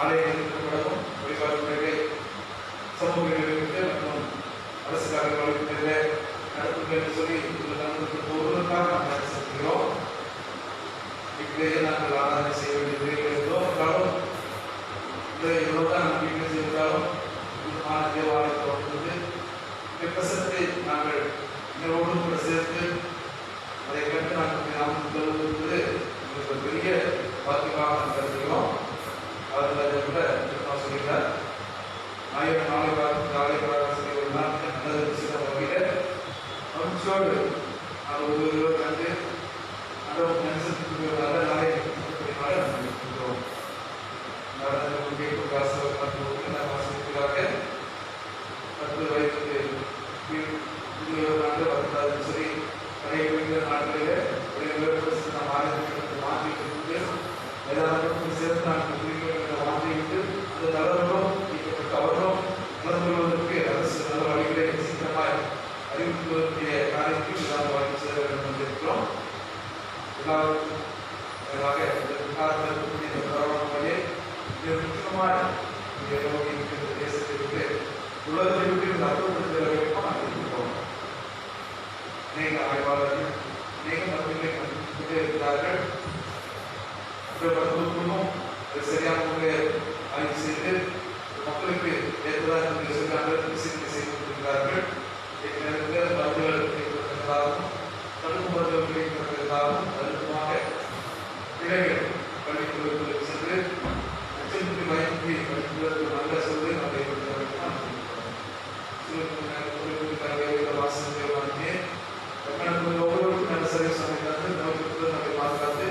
ஆலயங்களும் வழிபாடுகளை சமூக மற்றும் அரசு காரியங்களில் நடத்துங்கள் என்று சொல்லி ஒருவருக்காக நாம் நடத்திருக்கிறோம். இப்படியே நாங்கள் ஆராதனை செய்ய வேண்டியது என்றாலும் எவ்வளவுதான் நம்பிக்கை செய்தாலும் தேவாலயத்தை வந்து பிரசத்தை நாங்கள் இதோடு கூட சேர்த்து அதை கண்டு நாங்கள் நாமது எங்களுக்கு பெரிய பாக்கியமாக கருதுகிறோம். அவர்கள் அதை கூட சொல்கிறார். ஆயிரம் நாளை காலை செய்ய ஒரு நாள் நல்லது செய்த வகையில் மகிழ்ச்சியோடு அது ஒரு கண்டு நல்ல நாளை இருக்கின்றோம். கேட்கும் வாசிக்கிறாங்க 10 வயதுக்கு வருடாது சரி நிறைய நாட்களில் நாம் ஆயுதத்தை மாற்றிட்டு ஏதாவது சேர்த்து நாங்கள் குறிப்பிட்ட மாற்றிவிட்டு அந்த தலைவர்களும் நீக்கப்பட்ட அவர்களும் உணர்ந்து கொள்வதற்கு அரசு நல்ல வழிகளை சீக்கிரமாக அறிவிப்பதற்குரிய காரியத்தில் நாம் வாங்கி செல்ல வேண்டும் என்று இருக்கிறோம். எல்லாருக்கும் முக்கியமாக தேசத்திற்கு உலகத்தை விட்டு அர்த்தப்படுத்த வரைக்கும் நாம் இருக்கிறோம். அநேக ஆய்வாளர்கள் அநேக மருத்துவத்தை இருக்கிறார்கள். மருத்துவர்களும் சரியான முறையில் ஆய்வு செய்து மக்களுக்கு ஏற்றதாக சிகிச்சை செய்து கொண்டிருக்கிறார்கள். மருந்துகள் கிடைப்பதற்காகவும் தடுப்பு மருந்துகள் கிடைப்பதற்காகவும் அதிகமாக பிள்ளைகள் பள்ளிக்கூடங்களுக்கு சென்று பயன்படுத்தி படிப்பதற்கு நல்ல சூழலை நம்ம ஏற்படுத்த வாசனை வாங்கி ஒவ்வொருவருக்கும் நல்ல சர்வீஸ் அமைக்காது நோய்க்கு நம்மை பாதுகாத்து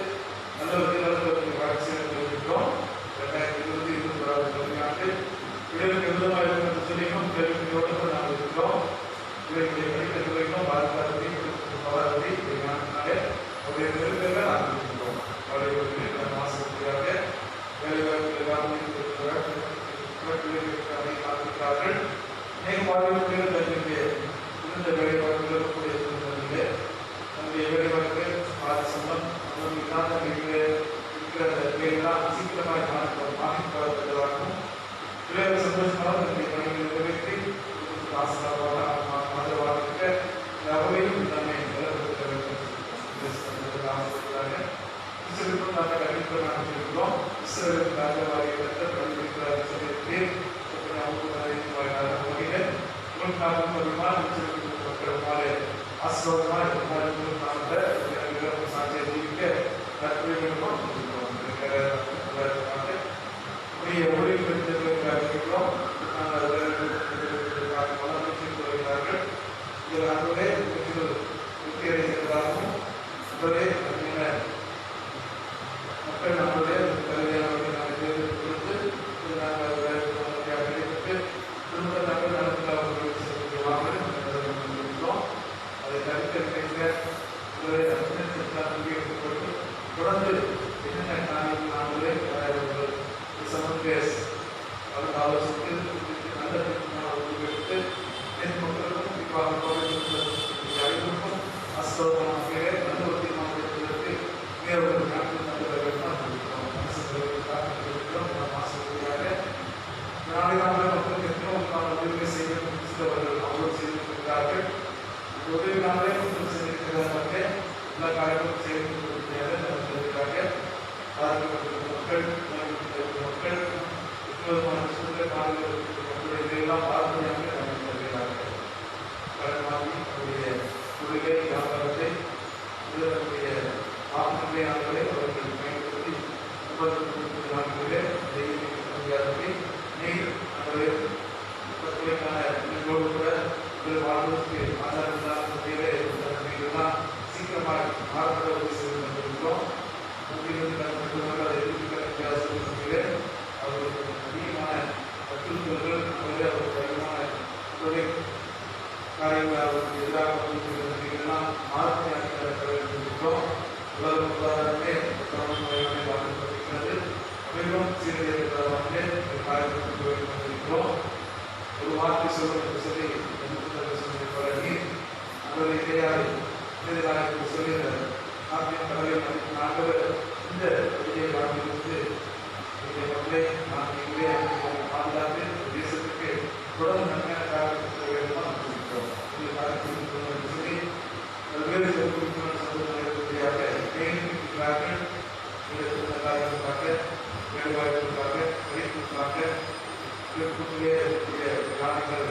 நல்ல வகையில் வளர்ச்சி இருக்கிறோம். 2021 ஆண்டு பிள்ளைகளுக்கு விதமாக இருக்கிறது சொல்லியும் பிள்ளைகளோடு நாங்கள் இருக்கிறோம். பிள்ளைகளுடைய படிக்கிறவர்களுக்கும் பாதுகாத்து பவரத்தை நாட்டினாலே அவருடைய பெருமைகளை நாங்கள் இருக்கிறோம். அவருடைய மாசத்திற்காக வேலைவாய்ப்புகளை காத்திருக்கிறார்கள். அநேக வாழ்க்கையில் தன்னுடைய இருந்த வேலைவாய்ப்புகள் கூட இருந்ததில்லை. நம்முடைய வேலைவாய்ப்புகள் சம்பளம் இருக்கிற வேலையெல்லாம் சீக்கிரமாக மாற்றிக்கொள்ளப்பட்டதாகவும் பிள்ளைகள் சந்தோஷமாக தன்னுடைய பணிகளை நிறைவேற்றி ஆசிரியராக அவரையும் நம்மை நிலப்படுத்த வேண்டும் ஆசிரியராக நாங்கள் அறிவிப்பு நாங்கள் இருக்கிறோம். இஸ்ரேலுக்கு ராஜாவாக படிக்கிறார் சொல்லிட்டு வகையில் மக்களுமாறு ஆசீர்வாதமாக சாட்சியை ஜீவிக்க இருக்கிறோம். இதில் அன்றே திருப்தி அடைகிறதாகவும் மக்கள் நம்மளுடைய கல்வியாளர்களை நாங்கள் தேர்வு கொடுத்து நாங்கள் கிடைத்து திரும்ப நாங்கள் நடத்துகிறோம். அதை தடுக்க தொடர்ந்து என்னென்ன காரியங்கள் நாங்களே சமூக ஆலோசித்து நல்ல எடுத்து மக்களுக்கும் குறிப்பாக அனைவருக்கும் ஆசிரியமாக நல்ல ஒரு தீர்மானம் எடுப்பதற்கு மேலும் நாட்கள் நாளை மக்களுக்கு எத்தனை உதவி செய்து அவர்கள் செய்திருக்கிறார்கள். உதவி நாளே செய்திருக்கிறார்கள். எல்லா காரியங்களும் செய்து கொடுக்கிறார்கள். மக்கள் மக்கள் மக்களுடைய பார்வையாக வருகிறார்கள். கடன் வாங்கி அவருடைய தொழிலை வியாபாரத்தை இதனுடைய ஆத்மீயாளர்களை அவர்கள் பயன்படுத்தி 34 முடியாதபடி நீங்கள் வாழ்வதற்கு ஆதாரம் சீக்கிரமாக ஆரம்ப செய்து கொண்டிருக்கிறோம். முன்னிலிருந்து கற்றுக்கொள்வர்கள் அதை எதிர்க்கிற வித்தியாசத்திலே அவர்களுக்கு அதிகமான அச்சுறுத்தல்கள் அவர்களுக்கு அதிகமான தொழில் காரியங்கள் அவர்களுக்கு எதிராக எல்லாம் மாற்றி அணிந்திருக்கிறோம். உலகம் உதாரணமே பார்க்கப்படுகிறது. மிகவும் சீரழியவர்களே இந்த காரியத்திற்கு கொண்டிருக்கிறோம். ஒரு வார்த்தை சொல்வது சொல்லி சொல்லி பழகி அவர்களை கிடையாது சொல்லி நாட்டின் தலைவர் நாங்கள் இந்த விஜய வாழ்க்கையிலிருந்து மக்களை நான் இங்கே பாதுகாத்து தேசத்துக்கு தொடர்ந்து நன்மையான காரியத்தை வேண்டுமா இருக்கிறோம். இந்த காரியத்திற்கு சொல்லி பல்வேறு சந்தோஷமாக காரியங்களுக்காக வேலைவாய்ப்புக்காக படிப்புக்காக ஞானங்கள்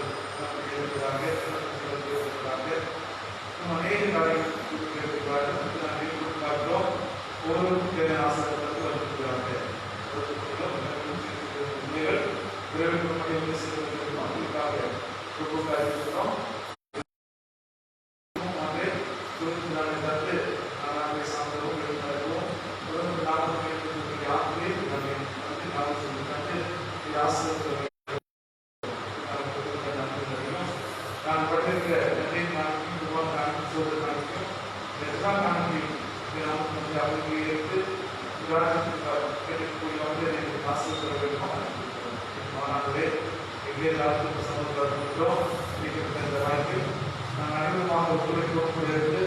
அநேக காரியங்கள் பார்க்கிறோம். ஒவ்வொரு தேவையான ஆசிரியர்களுக்கு வந்திருக்கிறாங்க. இருக்கிறோம். நான் படித்திருக்கிற அவர்களுக்கு எடுத்து கேட்கக்கூடிய வந்து எனக்கு ஆசிரியர் வேண்டும். மாணவர்களே எங்கே எல்லாத்துக்கும் சமூகத்திலும் இந்த வாய்ப்பு நான் அனைவருமாக ஒத்துழைப்பு எடுத்து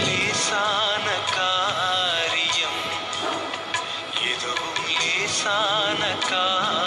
லேசான காரியம் எதுவும் லேசான காரியம்